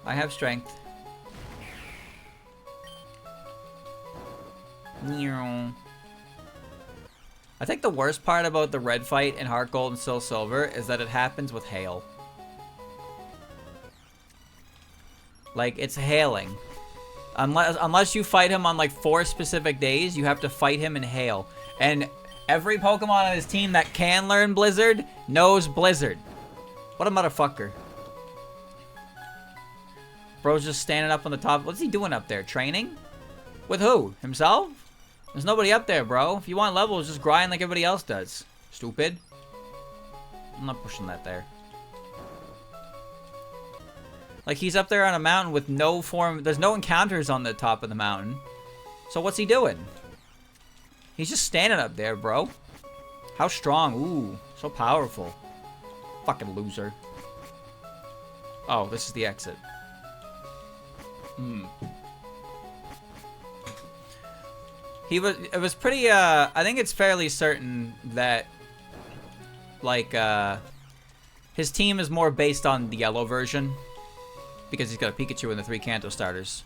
I have strength. I think the worst part about the red fight in Heart Gold and Soul Silver is that it happens with hail. Like, it's hailing. Unless you fight him on like 4 specific days, you have to fight him in hail. And every Pokemon on his team that can learn Blizzard knows Blizzard. What a motherfucker. Bro's just standing up on the top. What's he doing up there? Training? With who? Himself? There's nobody up there, bro. If you want levels, just grind like everybody else does. Stupid. I'm not pushing that there. Like, he's up there on a mountain with no form. There's no encounters on the top of the mountain. So what's he doing? He's just standing up there, bro. How strong? Ooh, so powerful. Fucking loser. Oh, this is the exit. It was pretty, I think it's fairly certain that, like, his team is more based on the yellow version. Because he's got a Pikachu and the 3 Kanto starters.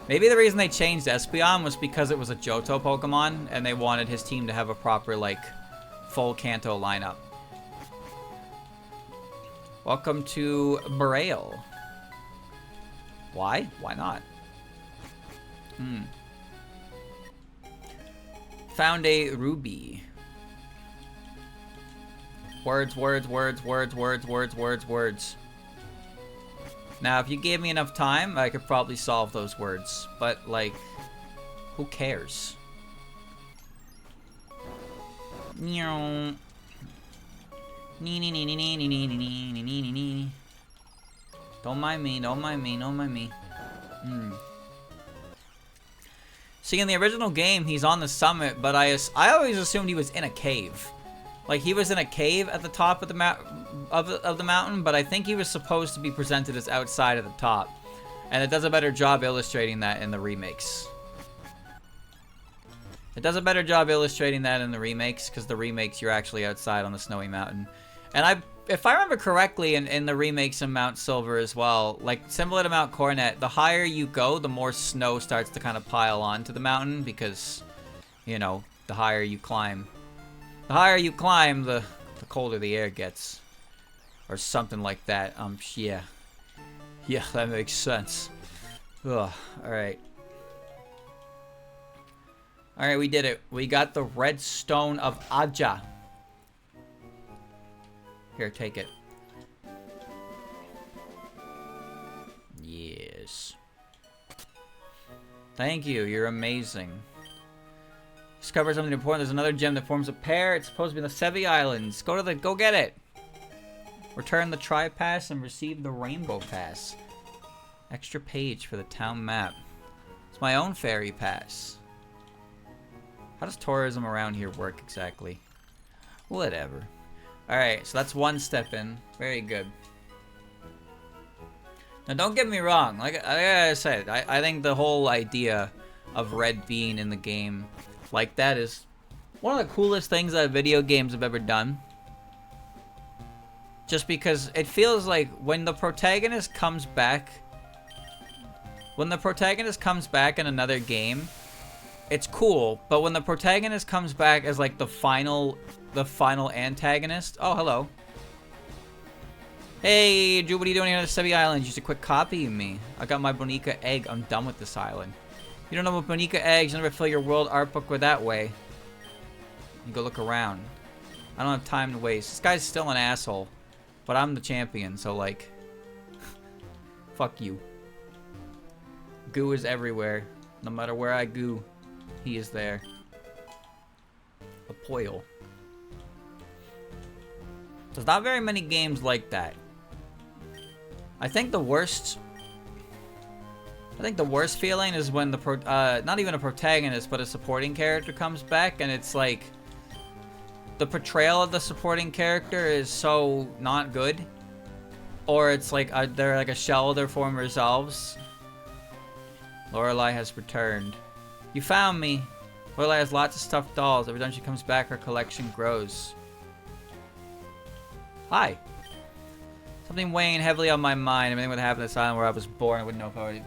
Maybe the reason they changed Espeon was because it was a Johto Pokemon, and they wanted his team to have a proper, like, full Kanto lineup. Welcome to Braille. Why? Why not? Found a ruby. Words, words, words, words, words, words, words, words. Now, if you gave me enough time, I could probably solve those words. But, like, who cares? Don't mind me, don't mind me, don't mind me. See, in the original game, he's on the summit, but I always assumed he was in a cave. Like, he was in a cave at the top of the mountain, but I think he was supposed to be presented as outside of the top. And it does a better job illustrating that in the remakes. It does a better job illustrating that in the remakes, because the remakes, you're actually outside on the snowy mountain. And if I remember correctly, in the remakes of Mount Silver as well, like, similar to Mount Coronet, the higher you go, the more snow starts to kind of pile onto the mountain, because, you know, the higher you climb. The higher you climb, the colder the air gets. Or something like that. Yeah. Yeah, that makes sense. Ugh, alright. Alright, we did it. We got the red stone of Aja. Here, take it. Yes. Thank you, you're amazing. Discover something important. There's another gem that forms a pair. It's supposed to be in the Sevy Islands. Go get it. Return the Tri-Pass and receive the Rainbow Pass. Extra page for the town map. It's my own fairy pass. How does tourism around here work exactly? Whatever. Alright, so that's one step in. Very good. Now, don't get me wrong. Like I said, I think the whole idea of Red being in the game like that is One of the coolest things that video games have ever done. Just because it feels like when the protagonist comes back... When the protagonist comes back in another game, it's cool. But when the protagonist comes back as like the final antagonist... Oh, hello. Hey, Drew, what are you doing here on the Sevy Islands? You should quit copying me. I got my Bonica egg. I'm done with this island. You don't know about Bonica eggs. You never fill your world art book with that way. You go look around. I don't have time to waste. This guy's still an asshole. But I'm the champion, so like... Fuck you. Goo is everywhere. No matter where I goo, he is there. A poil. There's not very many games like that. I think the worst feeling is when the not even a protagonist, but a supporting character comes back, and it's like the portrayal of the supporting character is so not good, or it's like they're like a shell of their former selves. Lorelei has returned. You found me. Lorelei has lots of stuffed dolls. Every time she comes back, her collection grows. Hi. Something weighing heavily on my mind. Everything would happen in this island where I was born. I wouldn't know I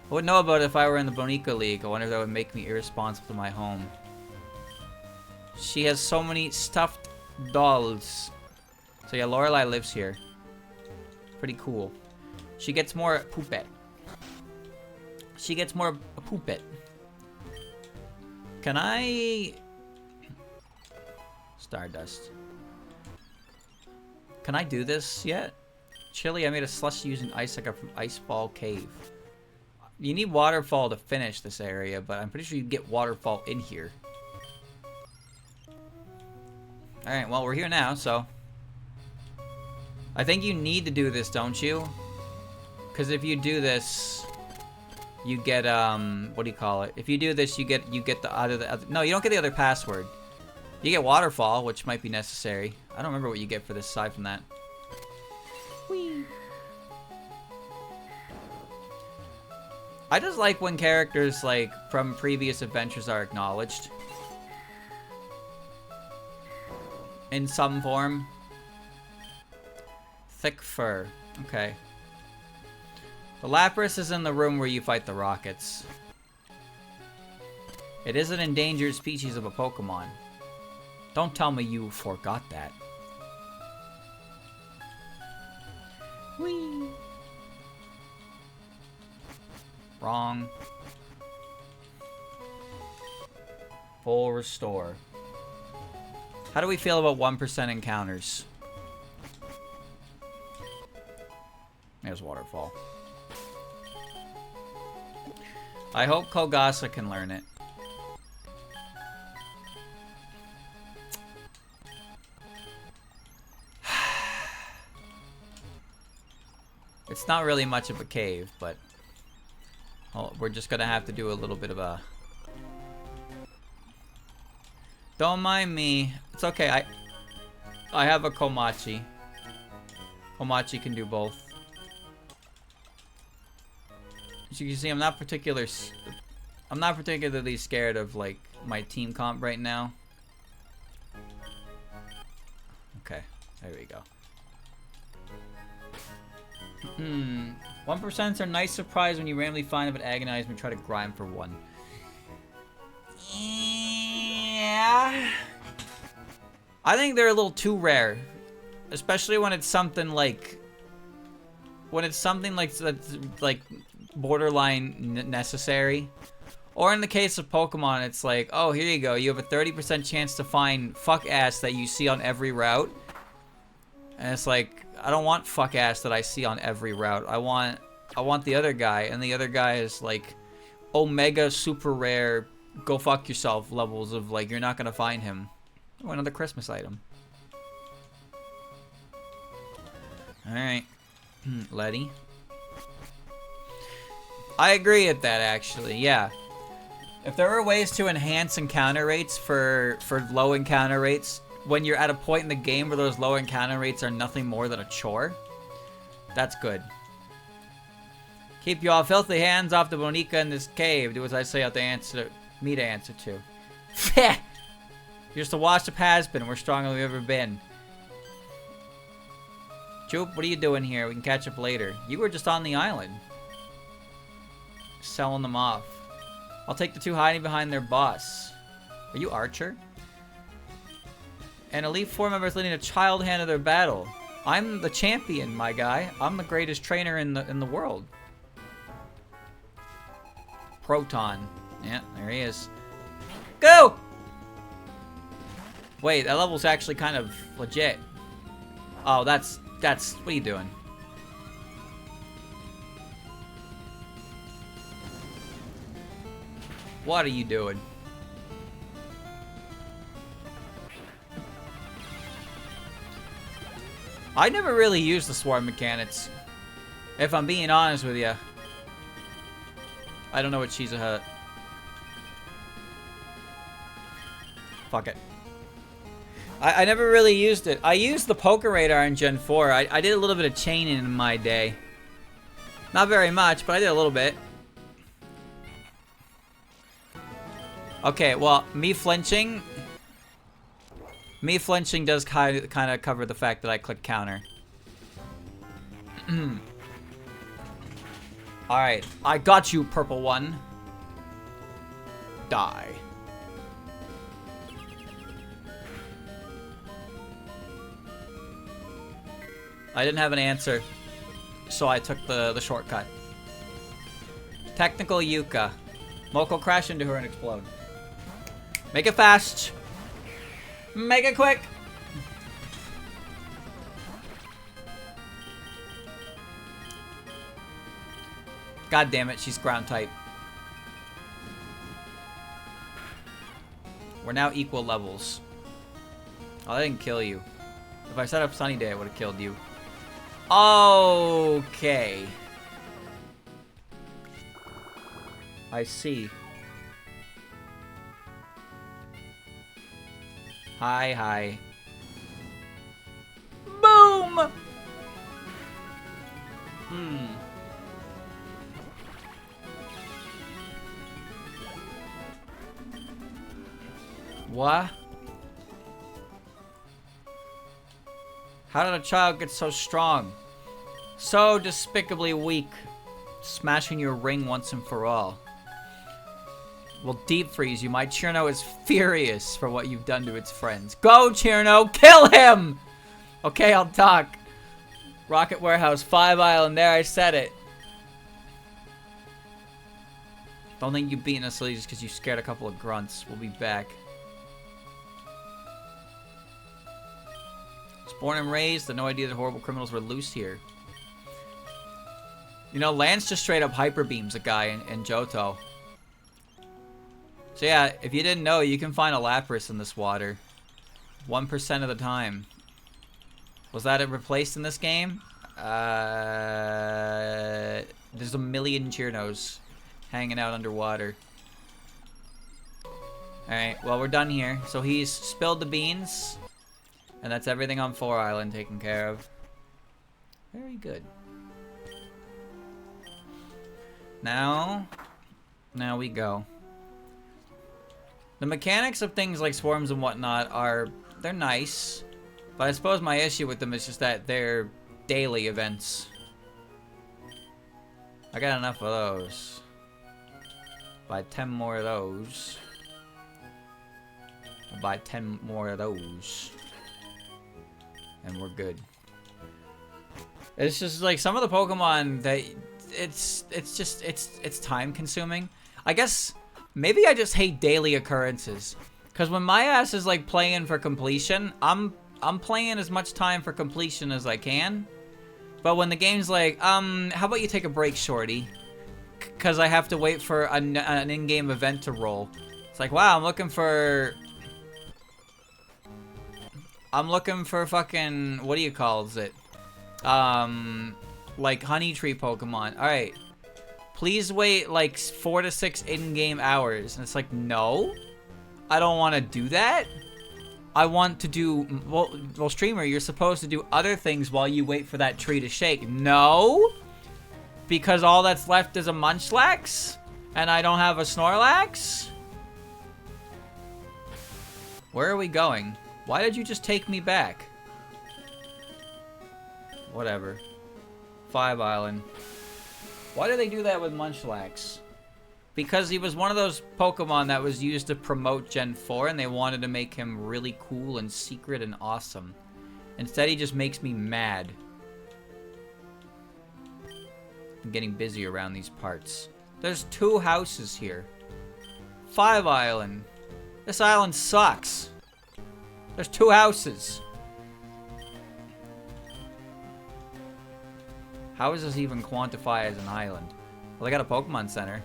wouldn't know about it if I were in the Bonica League. I wonder if that would make me irresponsible to my home. She has so many stuffed dolls. So yeah, Lorelei lives here. Pretty cool. She gets more poopet. She gets more poopet. Can I... Stardust. Can I do this yet? Chili, I made a slush using ice like from Ice Ball Cave. You need waterfall to finish this area, but I'm pretty sure you get waterfall in here. Alright, well, we're here now, so... I think you need to do this, don't you? Because if you do this... You get, what do you call it? If you do this, you get the other... No, you don't get the other password. You get waterfall, which might be necessary. I don't remember what you get for this aside from that. Whee! I just like when characters, like, from previous adventures are acknowledged. In some form. Thick fur. Okay. The Lapras is in the room where you fight the rockets. It is an endangered species of a Pokemon. Don't tell me you forgot that. Whee! Wrong. Full restore. How do we feel about 1% encounters? There's waterfall. I hope Kogasa can learn it. It's not really much of a cave, but well, we're just gonna have to do a little bit of a... Don't mind me. It's okay. I have a Komachi. Komachi can do both. As you can see, I'm not particularly scared of like my team comp right now. Okay, there we go. 1%'s are a nice surprise when you randomly find them, but agonize me try to grind for one. Yeah. I think they're a little too rare, especially when it's something like that's like borderline necessary. Or in the case of Pokemon, it's like, oh, here you go. You have a 30% chance to find fuck ass that you see on every route. And it's like, I don't want fuck ass that I see on every route. I want the other guy, and the other guy is like omega super rare, go fuck yourself levels of like you're not gonna find him. Oh, another Christmas item. Alright. Letty. I agree with that actually, yeah. If there were ways to enhance encounter rates for low encounter rates, when you're at a point in the game where those low encounter rates are nothing more than a chore, that's good. Keep your filthy hands off the Bonica in this cave. Do as I say, I'll answer me to answer to. Just a washed-up has-been. We're stronger than we've ever been. Joop, what are you doing here? We can catch up later. You were just on the island. Selling them off. I'll take the two hiding behind their boss. Are you Archer? And Elite 4 members leading a child hand of their battle. I'm the champion, my guy. I'm the greatest trainer in the world. Proton. Yeah, there he is. Go! Wait, that level's actually kind of legit. Oh, that's, what are you doing? What are you doing? I never really used the swarm mechanics. If I'm being honest with you. I don't know what she's a... Fuck it. I never really used it. I used the poker radar in Gen 4. I did a little bit of chaining in my day. Not very much, but I did a little bit. Okay, well, me flinching does kind of cover the fact that I click counter. Alright, I got you, purple one. Die. I didn't have an answer, so I took the shortcut. Technical Yuka. Moko crash into her and explode. Make it fast. Make it quick. God damn it, she's ground type. We're now equal levels. Oh, I didn't kill you. If I set up Sunny Day, I would have killed you. Okay. I see. Hi, hi. Boom! What? How did a child get so strong? So despicably weak. Smashing your ring once and for all. Will deep freeze you. My Cherno is furious for what you've done to its friends. Go, Cherno! Kill him! Okay, I'll talk. Rocket Warehouse, 5 Island. There, I said it. Don't think you've beaten us silly just because you scared a couple of grunts. We'll be back. Was born and raised. Had no idea that horrible criminals were loose here. You know, Lance just straight up hyper beams a guy in Johto. So yeah, if you didn't know, you can find a Lapras in this water. 1% of the time. Was that replaced in this game? There's a million Chernos hanging out underwater. Alright, well we're done here. So he's spilled the beans. And that's everything on 4 Island taken care of. Very good. Now we go. The mechanics of things like swarms and whatnot they're nice. But I suppose my issue with them is just that they're daily events. I got enough of those. Buy 10 more of those. I'll buy 10 more of those. And we're good. It's just like some of the Pokemon that it's time consuming. I guess maybe I just hate daily occurrences. Cause when my ass is like playing for completion, I'm playing as much time for completion as I can. But when the game's like, how about you take a break, shorty? Cause I have to wait for an in-game event to roll. It's like, wow, I'm looking for fucking, what do you call it? Like honey tree Pokemon. Alright. Please wait like 4 to 6 in-game hours. And it's like, no. I don't want to do that. I want to do, well, streamer, you're supposed to do other things while you wait for that tree to shake. No. Because all that's left is a Munchlax. And I don't have a Snorlax. Where are we going? Why did you just take me back? Whatever. 5 Island. Why do they do that with Munchlax? Because he was one of those Pokemon that was used to promote Gen 4 and they wanted to make him really cool and secret and awesome. Instead, he just makes me mad. I'm getting busy around these parts. There's 2 houses here. 5 Island. This island sucks. There's 2 houses. How is this even quantify as an island? Well, they got a Pokemon Center.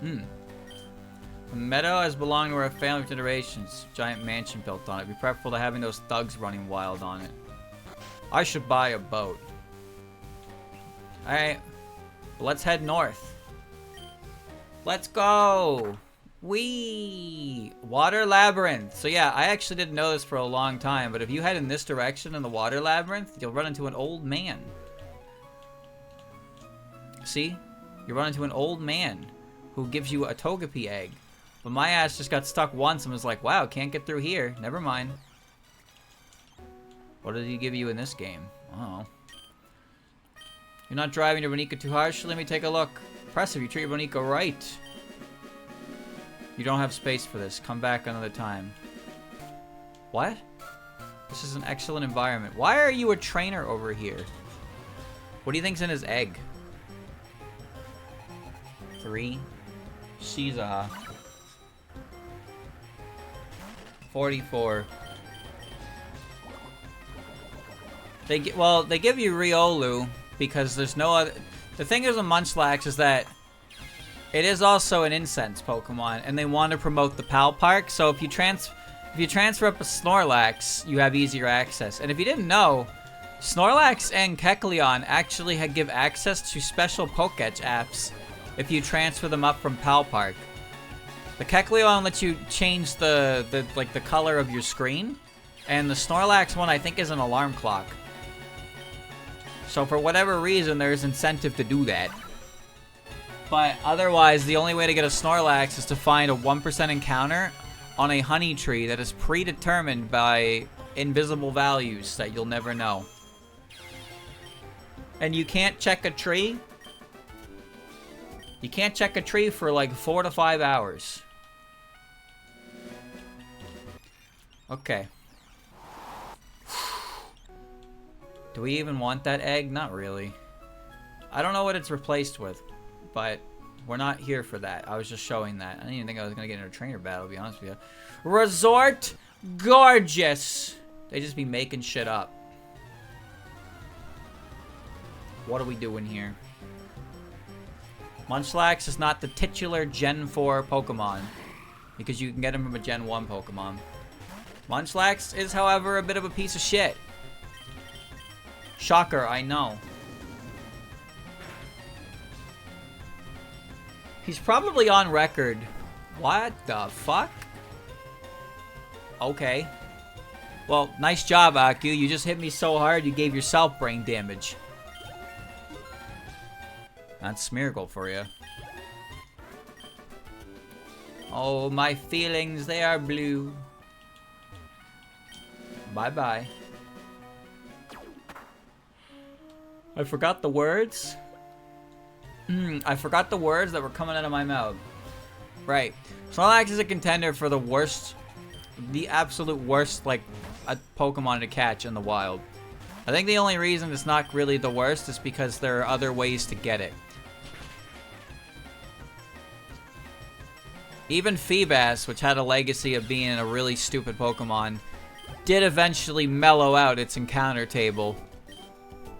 The meadow has belonged to our family for generations. Giant mansion built on it. It'd be preferable to having those thugs running wild on it. I should buy a boat. Alright. Let's head north. Let's go! Whee! Water Labyrinth. So yeah, I actually didn't know this for a long time, but if you head in this direction in the Water Labyrinth, you'll run into an old man. See? You run into an old man who gives you a Togepi egg. But my ass just got stuck once and was like, wow, can't get through here. Never mind. What did he give you in this game? Oh. You're not driving your Bonica too harshly? Let me take a look. Impressive, you treat your Bonica right. You don't have space for this. Come back another time. What? This is an excellent environment. Why are you a trainer over here? What do you think's in his egg? 3. Shiza. 44. They give you Riolu because there's no other. The thing is with Munchlax is that it is also an incense Pokemon, and they want to promote the PAL Park. So if you transfer up a Snorlax, you have easier access. And if you didn't know, Snorlax and Kecleon actually give access to special Pokédex apps if you transfer them up from PAL Park. The Kecleon lets you change the color of your screen, and the Snorlax one I think is an alarm clock. So for whatever reason, there's incentive to do that. But otherwise, the only way to get a Snorlax is to find a 1% encounter on a honey tree that is predetermined by invisible values that you'll never know. And you can't check a tree. You can't check a tree for like 4 to 5 hours. Okay. Do we even want that egg? Not really. I don't know what it's replaced with, but we're not here for that. I was just showing that. I didn't even think I was going to get in a trainer battle, to be honest with you. Resort Gorgeous. They just be making shit up. What are we doing here? Munchlax is not the titular Gen 4 Pokemon, because you can get him from a Gen 1 Pokemon. Munchlax is, however, a bit of a piece of shit. Shocker, I know. He's probably on record. What the fuck? Okay. Well, nice job, Aku. You just hit me so hard you gave yourself brain damage. That's Smeargle for you. Oh, my feelings, they are blue. Bye-bye. I forgot the words. I forgot the words that were coming out of my mouth. Right. Snorlax is a contender for the worst, the absolute worst, like, a Pokemon to catch in the wild. I think the only reason it's not really the worst is because there are other ways to get it. Even Feebas, which had a legacy of being a really stupid Pokemon, did eventually mellow out its encounter table.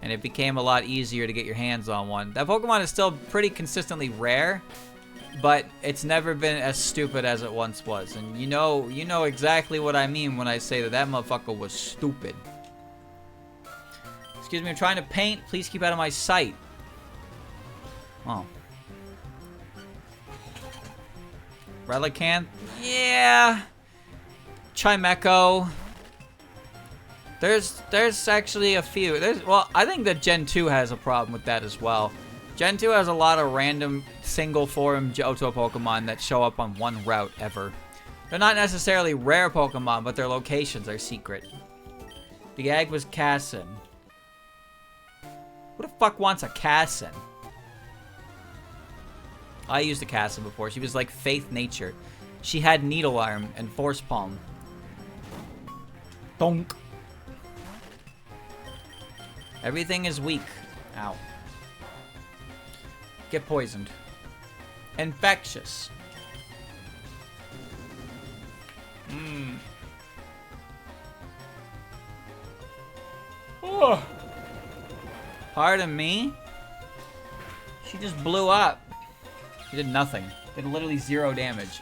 And it became a lot easier to get your hands on one. That Pokemon is still pretty consistently rare, but it's never been as stupid as it once was. And you know exactly what I mean when I say that that motherfucker was stupid. Excuse me, I'm trying to paint. Please keep out of my sight. Oh. Relicanth? Yeah. Chimecho. There's actually a few. Well, I think that Gen 2 has a problem with that as well. Gen 2 has a lot of random single form Johto Pokemon that show up on one route ever. They're not necessarily rare Pokemon, but their locations are secret. The egg was Cassin. Who the fuck wants a Cassin? I used a Cassin before. She was like Faith Nature. She had Needle Arm and Force Palm. Donk. Everything is weak. Ow. Get poisoned. Infectious. Oh. Pardon me? She just blew up. She did nothing. Did literally 0 damage.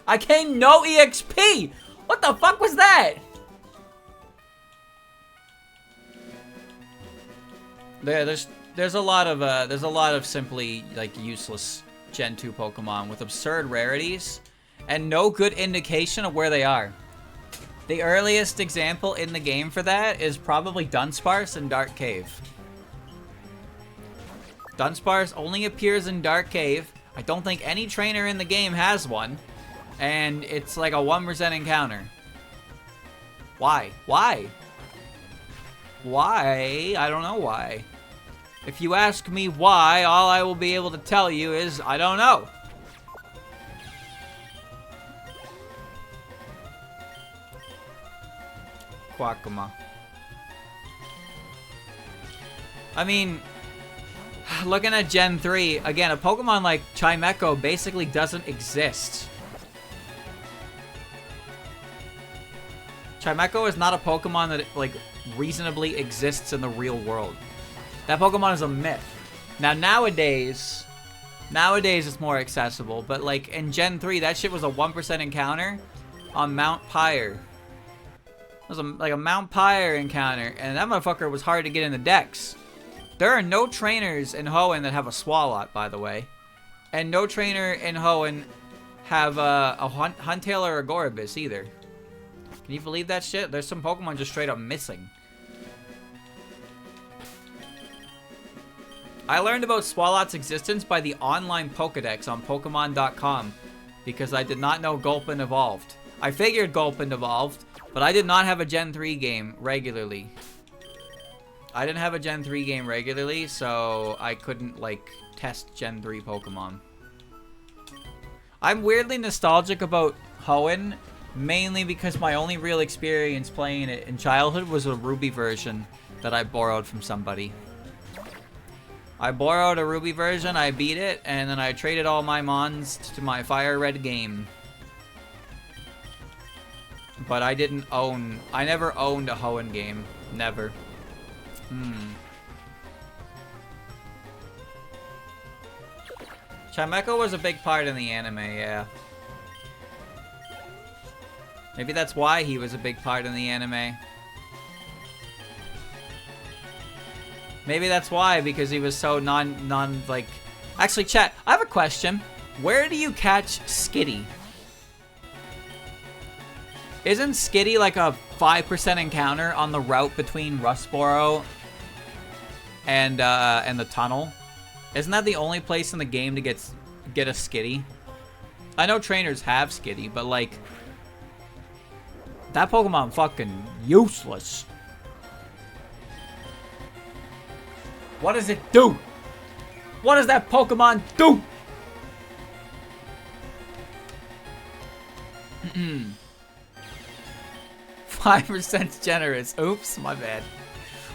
I gained no EXP! What the fuck was that? There's a lot of simply like useless Gen 2 Pokemon with absurd rarities and no good indication of where they are. The earliest example in the game for that is probably Dunsparce in Dark Cave. Dunsparce only appears in Dark Cave. I don't think any trainer in the game has one. And it's like a 1% encounter. Why? Why? Why? I don't know why. If you ask me why, all I will be able to tell you is, I don't know. Quackama. I mean, looking at Gen 3, again, a Pokemon like Chimecho basically doesn't exist. Chimecho is not a Pokemon that, like, reasonably exists in the real world. That Pokemon is a myth. Now, nowadays it's more accessible, but, like, in Gen 3, that shit was a 1% encounter on Mount Pyre. It was like a Mount Pyre encounter, and that motherfucker was hard to get in the dex. There are no trainers in Hoenn that have a Swalot, by the way. And no trainer in Hoenn have a Huntail or a Gorobus either. Can you believe that shit? There's some Pokemon just straight up missing. I learned about Swalot's existence by the online Pokedex on Pokemon.com because I did not know Gulpin evolved. I figured Gulpin evolved, but I did not have a Gen 3 game regularly. I didn't have a Gen 3 game regularly, so I couldn't, like, test Gen 3 Pokemon. I'm weirdly nostalgic about Hoenn, mainly because my only real experience playing it in childhood was a Ruby version that I borrowed from somebody. I borrowed a Ruby version, I beat it, and then I traded all my mons to my Fire Red game. But I never owned a Hoenn game. Never. Chimecho was a big part in the anime, yeah. Maybe that's why he was a big part in the anime. Maybe that's why, because he was so like... Actually, chat, I have a question. Where do you catch Skitty? Isn't Skitty like a 5% encounter on the route between Rustboro and the tunnel? Isn't that the only place in the game to get a Skitty? I know trainers have Skitty, but like... That Pokemon fucking useless. What does it do? What does that Pokemon do? 5% generous. Oops, my bad.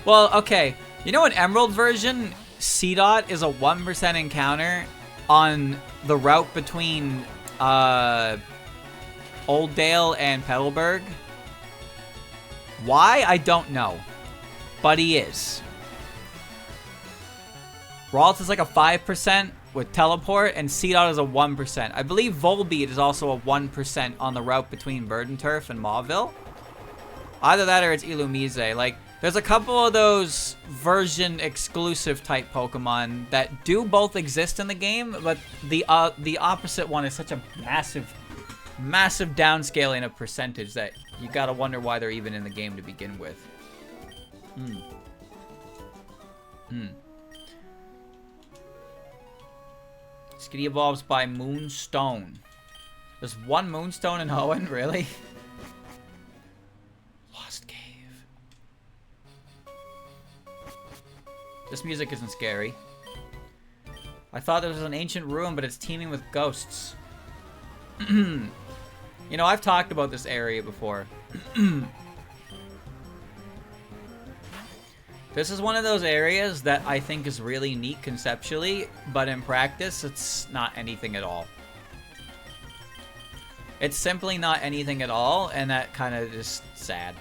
Well, okay. You know, in Emerald version, Seedot is a 1% encounter on the route between Oldale and Petalburg. Why? I don't know. But he is. Ralts is like a 5% with Teleport, and Seedot is a 1%. I believe Volbeat is also a 1% on the route between Burdenturf and Mauville. Either that or it's Illumise. Like, there's a couple of those version exclusive type Pokemon that do both exist in the game, but the opposite one is such a massive downscaling of percentage that you gotta wonder why they're even in the game to begin with. Skitty evolves by Moonstone. There's one moonstone in Hoenn, really? Lost cave. This music isn't scary. I thought there was an ancient ruin, but it's teeming with ghosts. You know, I've talked about this area before. This is one of those areas that I think is really neat conceptually, but in practice, it's not anything at all. It's simply not anything at all, and that kind of is sad.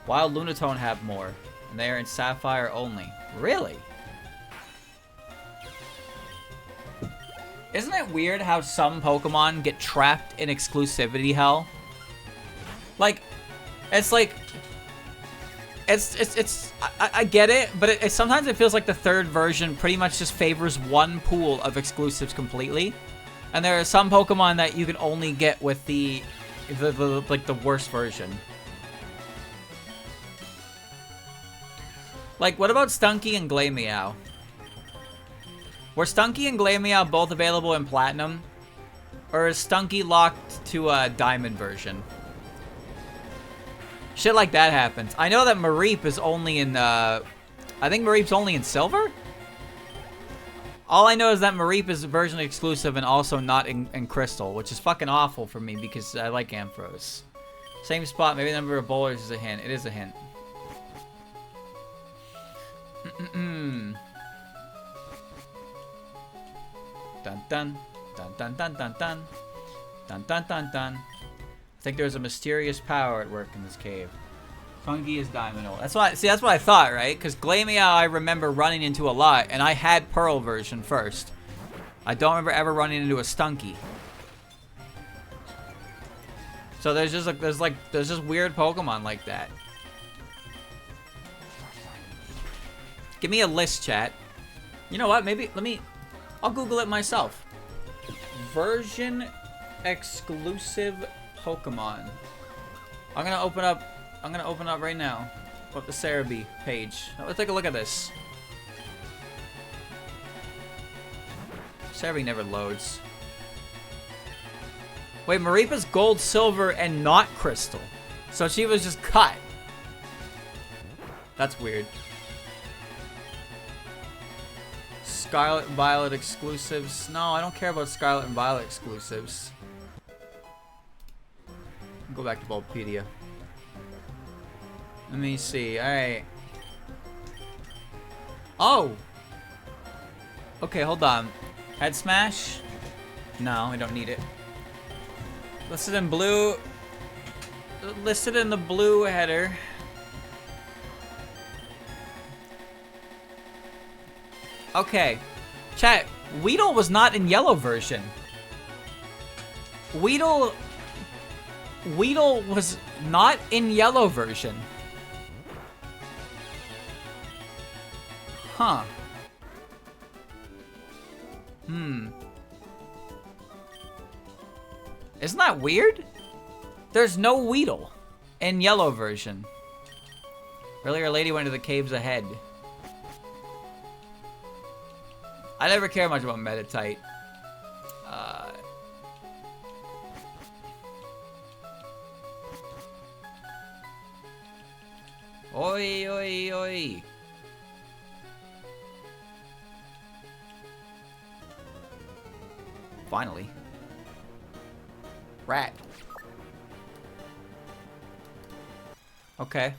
Wild Lunatone have more, and they are in Sapphire only. Really? Isn't it weird how some Pokemon get trapped in exclusivity hell? Like, it's like... I get it, but sometimes it feels like the third version pretty much just favors one pool of exclusives completely. And there are some Pokemon that you can only get with the worst version. Like, what about Stunky and Glameow? Were Stunky and Glameow both available in Platinum? Or is Stunky locked to a Diamond version? Shit like that happens. I know that Mareep is only in, I think Mareep's only in Silver? All I know is that Mareep is version exclusive and also not in Crystal, which is fucking awful for me because I like Ampharos. Same spot, maybe the number of bowlers is a hint. It is a hint. Dun dun dun dun dun dun dun dun dun dun dun. I think there's a mysterious power at work in this cave. Fungi is Diamond. That's what I thought, right? Because Glameow I remember running into a lot, and I had Pearl version first. I don't remember ever running into a Stunky. So there's just weird Pokemon like that. Give me a list, chat. You know what? Maybe I'll Google it myself. Version exclusive Pokemon. I'm gonna open up right now. Up the Cerebi page. Let's take a look at this. Cerebi never loads. Wait, Mareepa's gold, silver, and not crystal. So she was just cut. That's weird. Scarlet and Violet exclusives. No, I don't care about Scarlet and Violet exclusives. Go back to Bulbapedia. Let me see. Alright. Oh! Okay, hold on. Head Smash? No, we don't need it. Listed in blue. Listed in the blue header. Okay. Chat, Weedle was not in yellow version. Weedle was not in yellow version. Huh. Isn't that weird? There's no Weedle in yellow version. Earlier, a lady went to the caves ahead. I never care much about Meditite. Oi, oi, oi. Finally. Rat. Okay.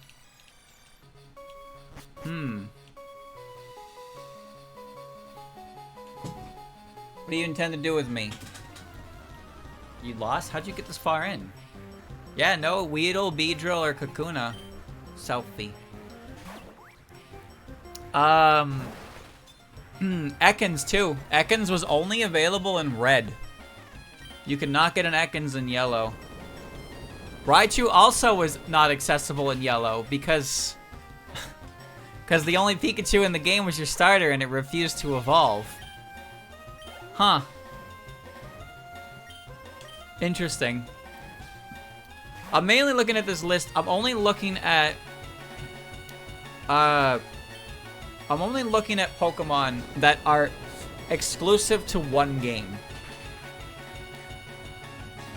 What do you intend to do with me? You lost? How'd you get this far in? Yeah, no Weedle, Beedrill, or Kakuna. Selfie. Ekans too. Ekans was only available in red. You could not get an Ekans in yellow. Raichu also was not accessible in yellow because the only Pikachu in the game was your starter and it refused to evolve. Huh. Interesting. I'm mainly looking at this list. I'm only looking at Pokemon that are exclusive to one game.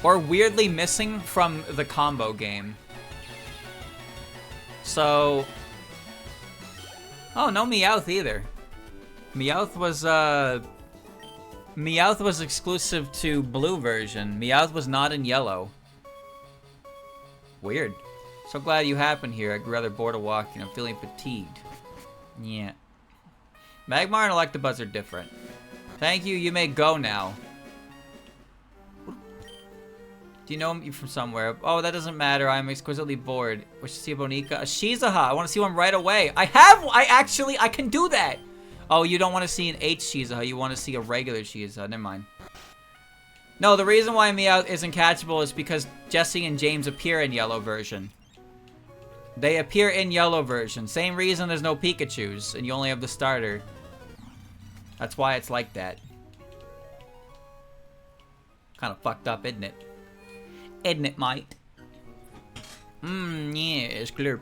or weirdly missing from the combo game. So, oh, no Meowth either. Meowth was exclusive to blue version. Meowth was not in yellow. Weird. So glad you happened here. I'd rather bored of walking. I'm feeling fatigued. Yeah. Magmar and Electabuzz are different. Thank you. You may go now. Do you know me from somewhere? Oh, that doesn't matter. I'm exquisitely bored. Wish to see a Bonica. A Shizaha. I want to see one right away. I can do that. Oh, you don't want to see an H Shizaha. You want to see a regular Shizaha. Never mind. No, the reason why Meowth isn't catchable is because Jesse and James appear in yellow version. They appear in yellow version. Same reason there's no Pikachus and you only have the starter. That's why it's like that. Kind of fucked up, isn't it? Isn't it, mate? Yeah, it's clear.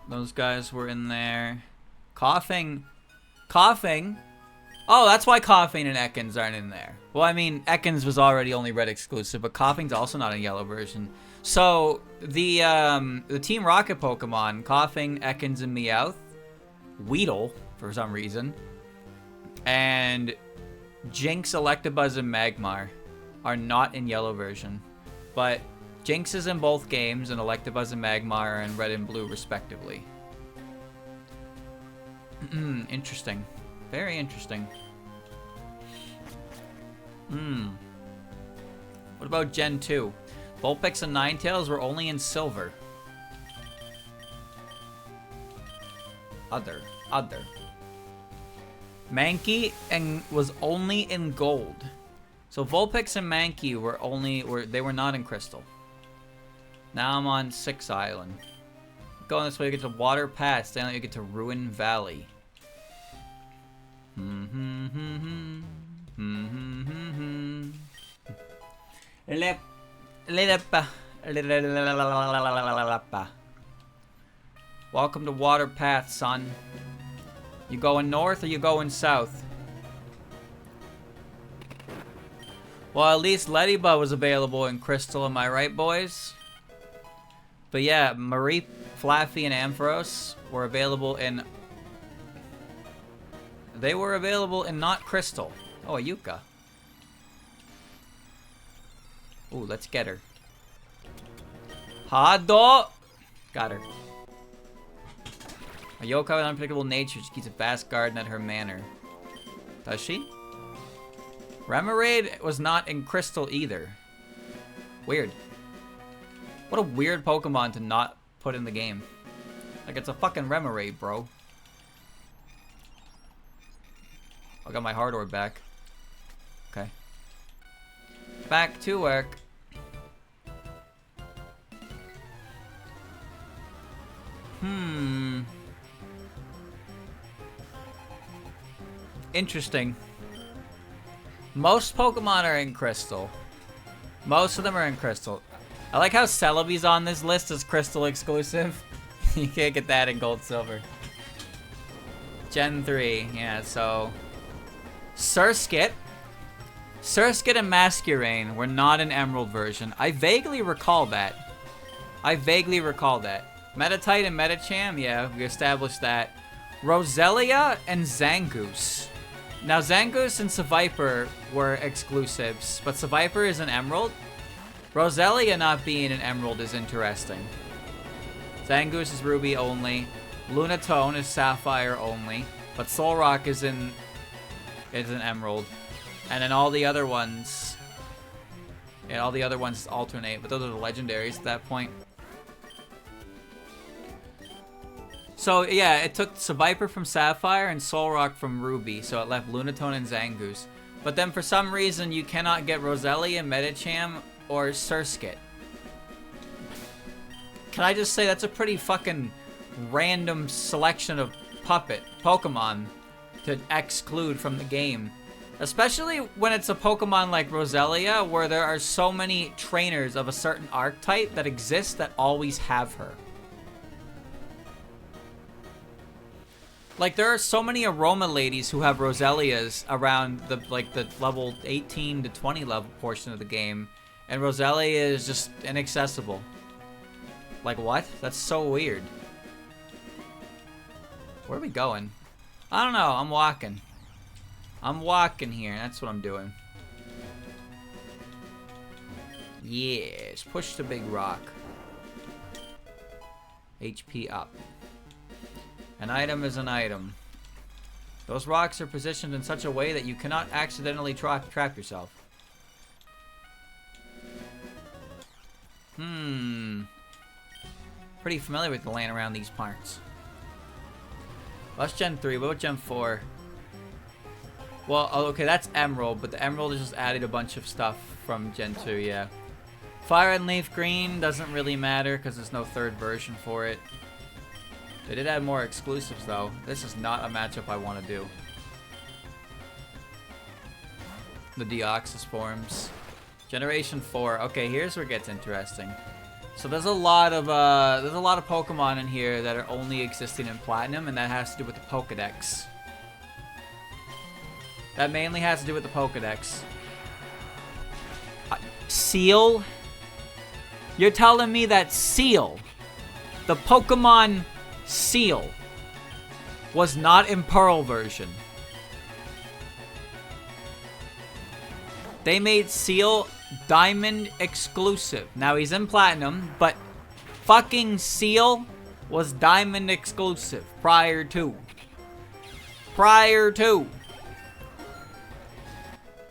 Those guys were in there. Coughing. Oh, that's why Coughing and Ekans aren't in there. Well, I mean, Ekans was already only red exclusive, but Coughing's also not in yellow version. So, the Team Rocket Pokemon, Coughing, Ekans, and Meowth, Weedle, for some reason, and Jinx, Electabuzz, and Magmar are not in yellow version. But Jinx is in both games, and Electabuzz and Magmar are in red and blue, respectively. Interesting. Very interesting. What about Gen 2? Vulpix and Ninetales were only in silver. Other. Mankey was only in gold. So Vulpix and Mankey were not in crystal. Now I'm on 6 Island. Going this way, you get to Water Pass. Then you get to Ruin Valley. Welcome to Water Path, son. You going north or you going south? Well, at least Ladybug was available in Crystal, am I right, boys? But yeah, Marie, Flaffy, and Ampharos were available in... They were available in not Crystal. Oh, a Yuka. Ooh, let's get her. Hado! Got her. A Yokai with unpredictable nature. She keeps a vast garden at her manor. Does she? Remoraid was not in Crystal either. Weird. What a weird Pokemon to not put in the game. Like, it's a fucking Remoraid, bro. I got my hard orb back. Okay. Back to work. Interesting. Most Pokemon are in Crystal. Most of them are in Crystal. I like how Celebi's on this list as Crystal exclusive. You can't get that in Gold Silver. Gen 3, yeah, so... Surskit and Masquerain were not in Emerald version. I vaguely recall that. Metatite and Metacham, yeah, we established that. Roselia and Zangoose. Now, Zangoose and Seviper were exclusives, but Seviper is an Emerald. Roselia not being an Emerald is interesting. Zangoose is Ruby only. Lunatone is Sapphire only, but Solrock is an Emerald. And then all the other ones... Yeah, all the other ones alternate, but those are the legendaries at that point. So, yeah, it took Seviper from Sapphire and Solrock from Ruby, so it left Lunatone and Zangoose. But then for some reason, you cannot get Roselia, Metacham, or Surskit. Can I just say that's a pretty fucking random selection of Pokemon to exclude from the game. Especially when it's a Pokemon like Roselia, where there are so many trainers of a certain archetype that exist that always have her. Like, there are so many aroma ladies who have Roselias around the level 18 to 20 level portion of the game, and Roselia is just inaccessible. Like, what? That's so weird. Where are we going? I don't know. I'm walking. I'm walking here. That's what I'm doing. Yes. Push the big rock. HP up. An item is an item. Those rocks are positioned in such a way that you cannot accidentally trap yourself. Pretty familiar with the land around these parts. Well, that's Gen 3. What about Gen 4? Well, oh, okay, that's Emerald, but the Emerald is just added a bunch of stuff from Gen 2, yeah. Fire and Leaf Green doesn't really matter because there's no third version for it. They did add more exclusives, though. This is not a matchup I want to do. The Deoxys forms. Generation 4. Okay, here's where it gets interesting. So there's a lot of Pokemon in here that are only existing in Platinum, and that has to do with the Pokedex. That mainly has to do with the Pokedex. Seal? You're telling me that Seal, the Pokemon Seal, was not in Pearl version? They made Seal Diamond exclusive. Now he's in Platinum, but fucking Seal was Diamond exclusive prior to.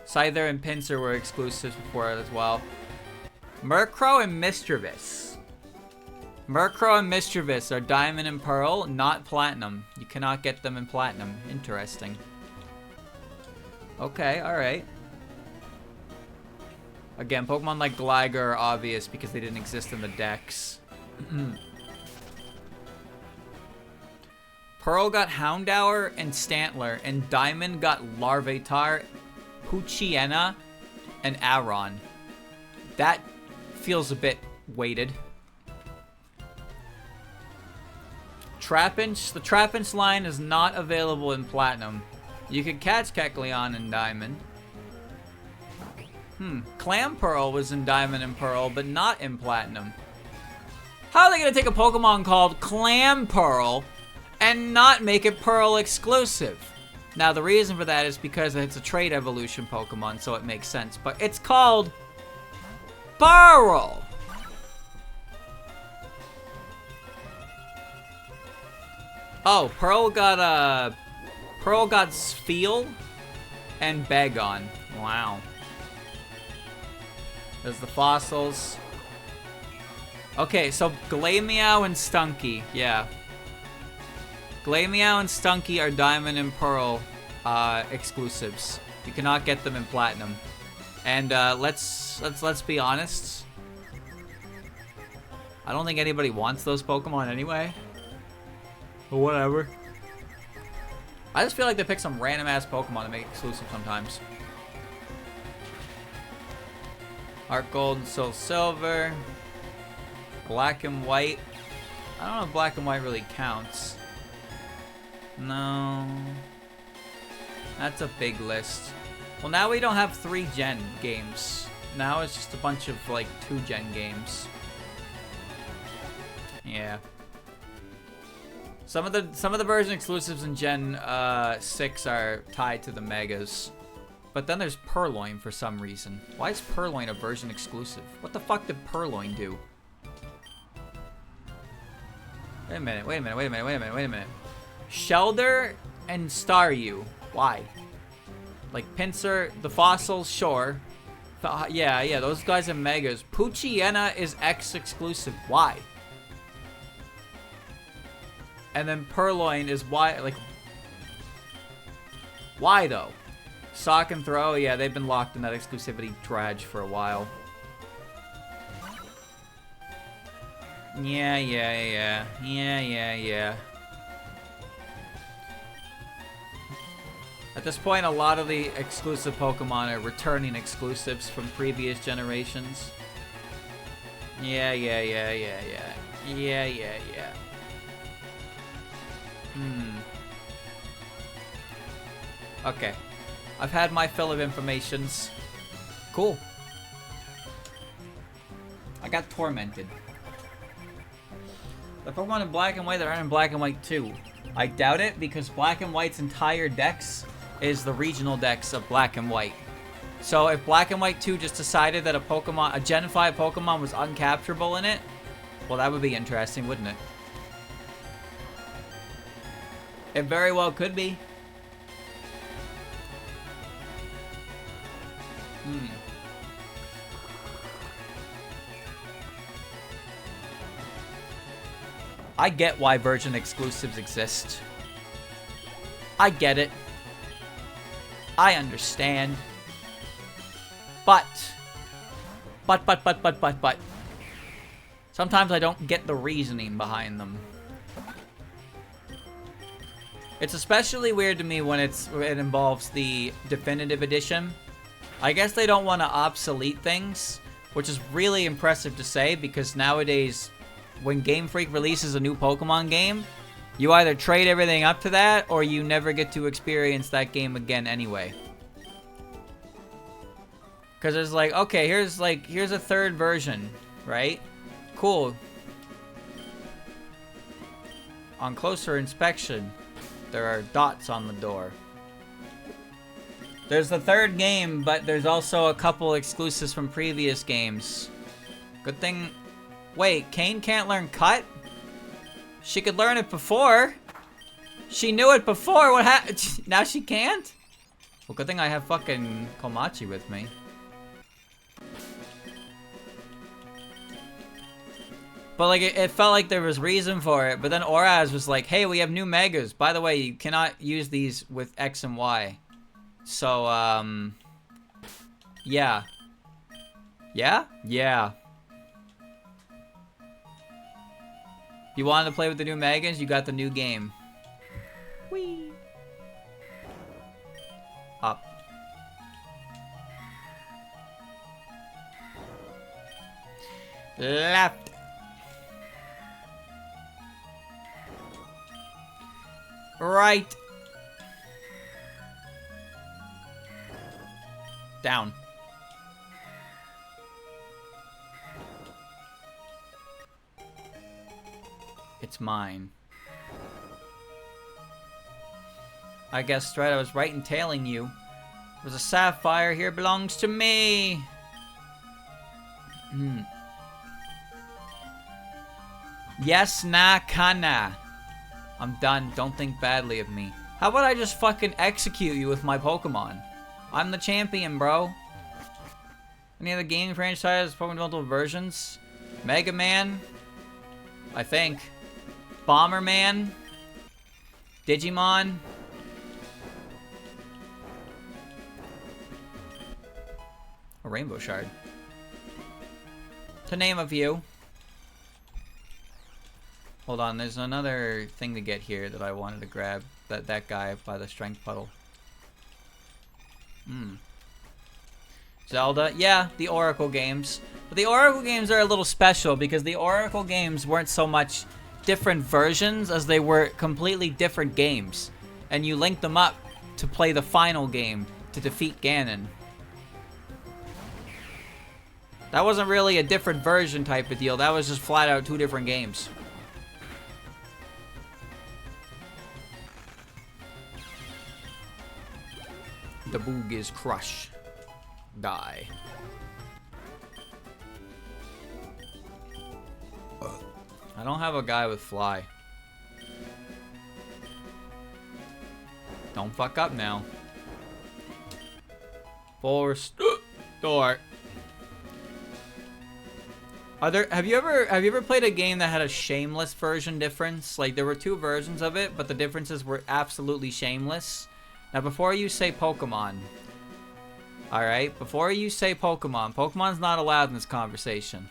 Scyther and Pinsir were exclusives before as well. Murkrow and Mischievous. Murkrow and Mischievous are Diamond and Pearl, not Platinum. You cannot get them in Platinum. Interesting. Okay, alright. Again, Pokemon like Gligar are obvious because they didn't exist in the Dex. Pearl got Houndour and Stantler, and Diamond got Larvitar, Poochyena, and Aron. That feels a bit weighted. Trapinch. The Trapinch line is not available in Platinum. You could catch Kecleon in Diamond. Clamperl was in Diamond and Pearl, but not in Platinum. How are they going to take a Pokemon called Clamperl and not make it Pearl exclusive? Now, the reason for that is because it's a trait evolution Pokemon, so it makes sense. But it's called Pearl. Oh, Pearl got Spheal and Bagon. Wow. There's the fossils. Okay, so Glameow and Stunky, yeah. Glameow and Stunky are Diamond and Pearl exclusives. You cannot get them in Platinum. And let's be honest. I don't think anybody wants those Pokemon anyway. But whatever. I just feel like they pick some random ass Pokemon to make exclusive sometimes. Heart Gold and Soul Silver. Black and White. I don't know if Black and White really counts. No. That's a big list. Well, now we don't have 3-gen games. Now it's just a bunch of, like, 2-gen games. Yeah. Some of the version exclusives in Gen 6 are tied to the Megas. But then there's Purloin for some reason. Why is Purloin a version exclusive? What the fuck did Purloin do? Wait a minute. Shelder and Staryu. Why? Like Pinsir, the fossils, sure. Yeah, those guys are Megas. Poochyena is X exclusive. Why? And then Purloin is Y. Like, why though? Sock and Throw, yeah, they've been locked in that exclusivity dredge for a while. Yeah. At this point, a lot of the exclusive Pokemon are returning exclusives from previous generations. Yeah. Okay. I've had my fill of informations. Cool. I got tormented. The Pokemon in Black and White that aren't in Black and White 2. I doubt it, because Black and White's entire dex is the regional dex of Black and White. So if Black and White 2 just decided that a Gen 5 Pokemon was uncapturable in it, well, that would be interesting, wouldn't it? It very well could be. I get why Virgin exclusives exist. I get it. I understand. But. Sometimes I don't get the reasoning behind them. It's especially weird to me when it involves the definitive edition. I guess they don't want to obsolete things, which is really impressive to say, because nowadays, when Game Freak releases a new Pokemon game, you either trade everything up to that, or you never get to experience that game again anyway. Because it's like, okay, here's a third version, right? Cool. On closer inspection, there are dots on the door. There's the third game, but there's also a couple exclusives from previous games. Good thing... Wait, Kane can't learn Cut? She could learn it before. She knew it before. What happened? Now she can't? Well, good thing I have fucking Komachi with me. But, like, it felt like there was reason for it. But then Oraz was like, hey, we have new Megas. By the way, you cannot use these with X and Y. So, yeah. Yeah? Yeah. You wanted to play with the new Megas? You got the new game. Whee! Up. Left. Right. Down. It's mine. I guessed right, I was right in tailing you. There's a sapphire here, belongs to me. Yes, nah, kana. I'm done, don't think badly of me. How about I just fucking execute you with my Pokemon? I'm the champion, bro. Any other gaming franchise, Pokemon multiple versions? Mega Man? I think. Bomberman? Digimon? A Rainbow Shard. To name a few. Hold on, there's another thing to get here that I wanted to grab. That guy by the strength puddle. Zelda, yeah, the Oracle games. But the Oracle games are a little special because the Oracle games weren't so much different versions as they were completely different games. And you link them up to play the final game to defeat Ganon. That wasn't really a different version type of deal. That was just flat out two different games. The boog is crush. Die. I don't have a guy with fly. Don't fuck up now. Force door. Have you ever played a game that had a shameless version difference? Like there were two versions of it, but the differences were absolutely shameless. Now before you say Pokemon, alright? Before you say Pokemon, Pokemon's not allowed in this conversation.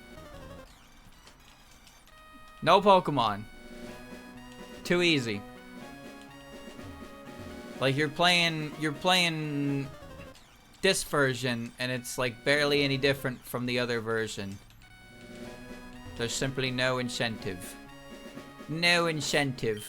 No Pokemon. Too easy. Like you're playing this version and it's like barely any different from the other version. There's simply no incentive. No incentive.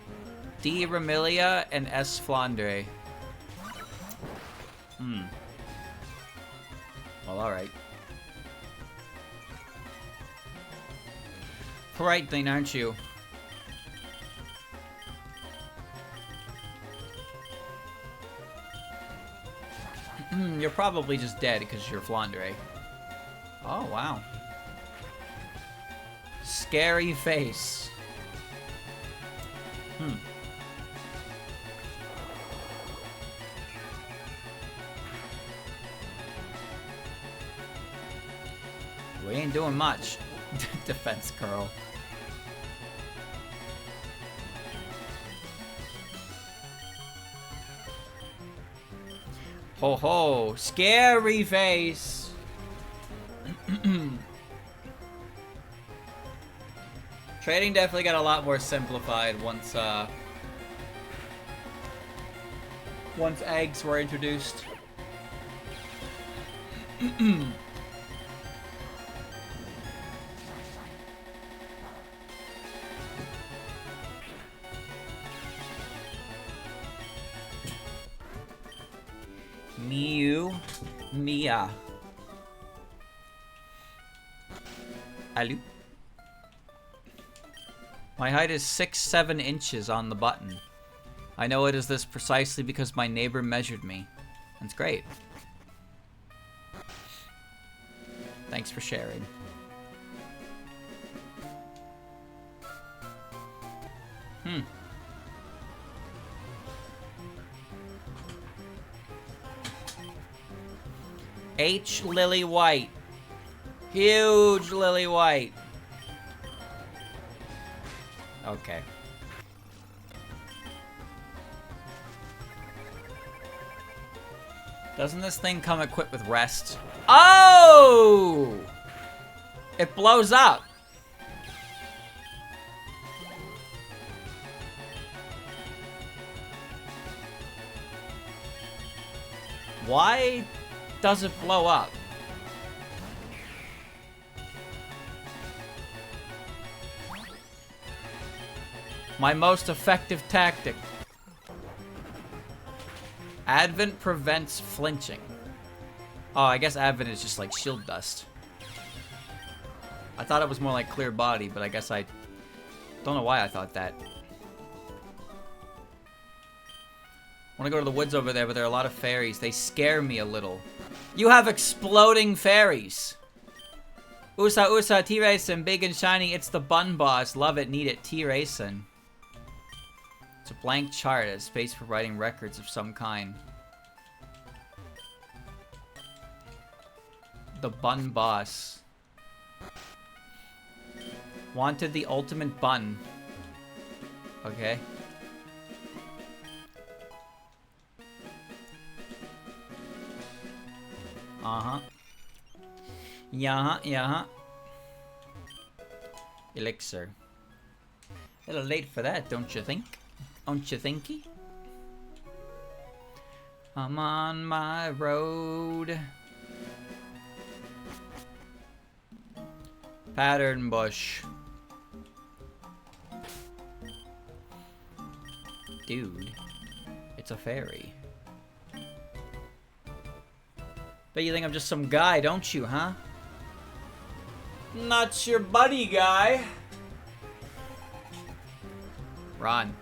D. Ramilia and S. Flandre. Well, alright. Polite thing, aren't you? You're probably just dead because you're Flandre. Oh, wow. Scary face. We ain't doing much. Defense curl. Ho ho! Scary face! Trading definitely got a lot more simplified once once eggs were introduced. Mew, Mia. Hello. My height is 6'7" inches on the button. I know it is this precisely because my neighbor measured me. That's great. Thanks for sharing. H. Lily White. Huge Lily White. Okay. Doesn't this thing come equipped with rest? Oh! It blows up. Why does it blow up? My most effective tactic. Advent prevents flinching. Oh, I guess Advent is just like shield dust. I thought it was more like clear body, but I guess I don't know why I thought that. I want to go to the woods over there, but there are a lot of fairies. They scare me a little. You have exploding fairies. Usa Usa T-Racing, big and shiny. It's the bun boss. Love it, need it. T-Racing. It's a blank chart, a space for writing records of some kind. The bun boss. Wanted the ultimate bun. Okay. Uh-huh. Yeah. Elixir. A little late for that, don't you think? Don't you thinky? I'm on my road. Pattern bush. Dude, it's a fairy. Bet you think I'm just some guy, don't you, huh? Not your buddy guy. Run.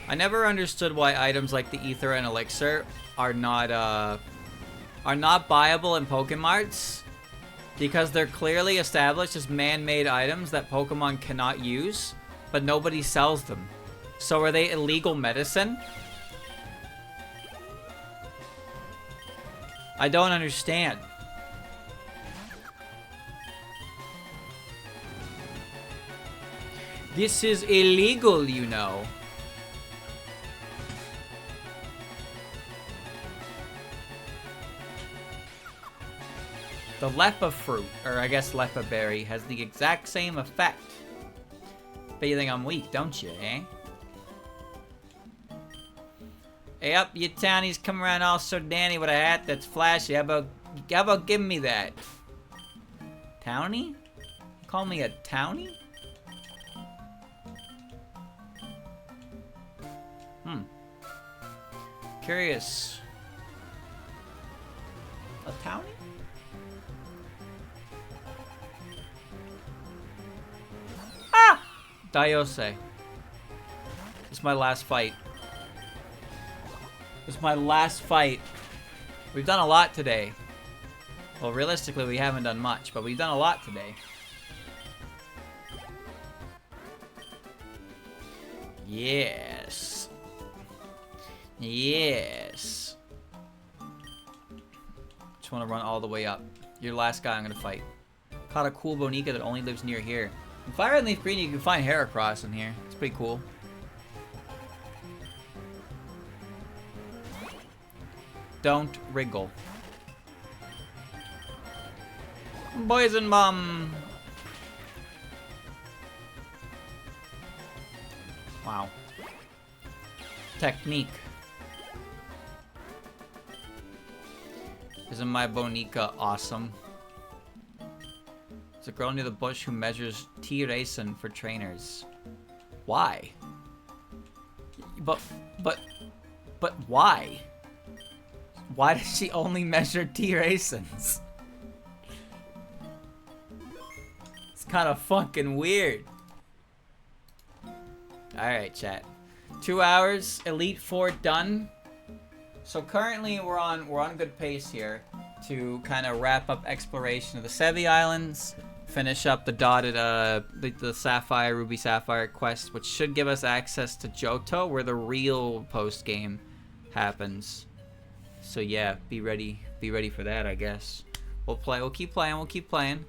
I never understood why items like the ether and elixir are not buyable in Pokemarts, because they're clearly established as man-made items that Pokemon cannot use, but nobody sells them. So are they illegal medicine? I don't understand. This is illegal, you know. The Lepa fruit, or I guess Lepa berry, has the exact same effect. Bet you think I'm weak, don't you, eh? Hey up, you townies come around all so dandy with a hat that's flashy. How about giving me that? Townie? You call me a townie? Curious. A townie? Ah! Daiose. This is my last fight. This is my last fight. We've done a lot today. Well, realistically, we haven't done much, but we've done a lot today. Yes. Yes. Just want to run all the way up. You're the last guy I'm going to fight. Caught a cool Bonica that only lives near here. In Fire and Leaf Green, you can find Heracross in here. It's pretty cool. Don't wriggle. Poison Bomb! Wow. Technique. Isn't my Bonica awesome? There's a girl near the bush who measures T-Racing for trainers. Why? But why? Why does she only measure T-Racings? It's kind of fucking weird. Alright, chat. 2 hours, Elite Four done. So currently we're on good pace here to kind of wrap up exploration of the Sevy Islands, finish up the dotted the Sapphire, Ruby Sapphire quest, which should give us access to Johto, where the real post game happens. So yeah, be ready for that, I guess. We'll keep playing.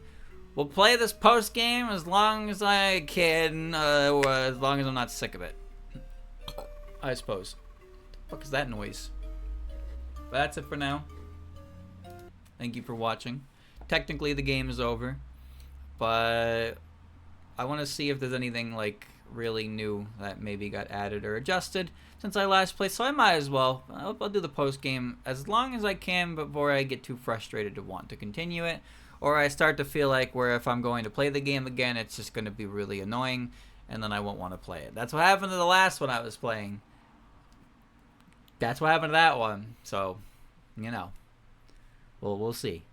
We'll play this post game as long as I can, as long as I'm not sick of it, I suppose. What the fuck is that noise? But that's it for now. Thank you for watching. Technically the game is over, but I want to see if there's anything like really new that maybe got added or adjusted since I last played, so I might as well. I'll do the post game as long as I can before I get too frustrated to want to continue it, or I start to feel like where if I'm going to play the game again, it's just going to be really annoying and then I won't want to play it. That's what happened to the last one I was playing. That's what happened to that one. So, you know, we'll see.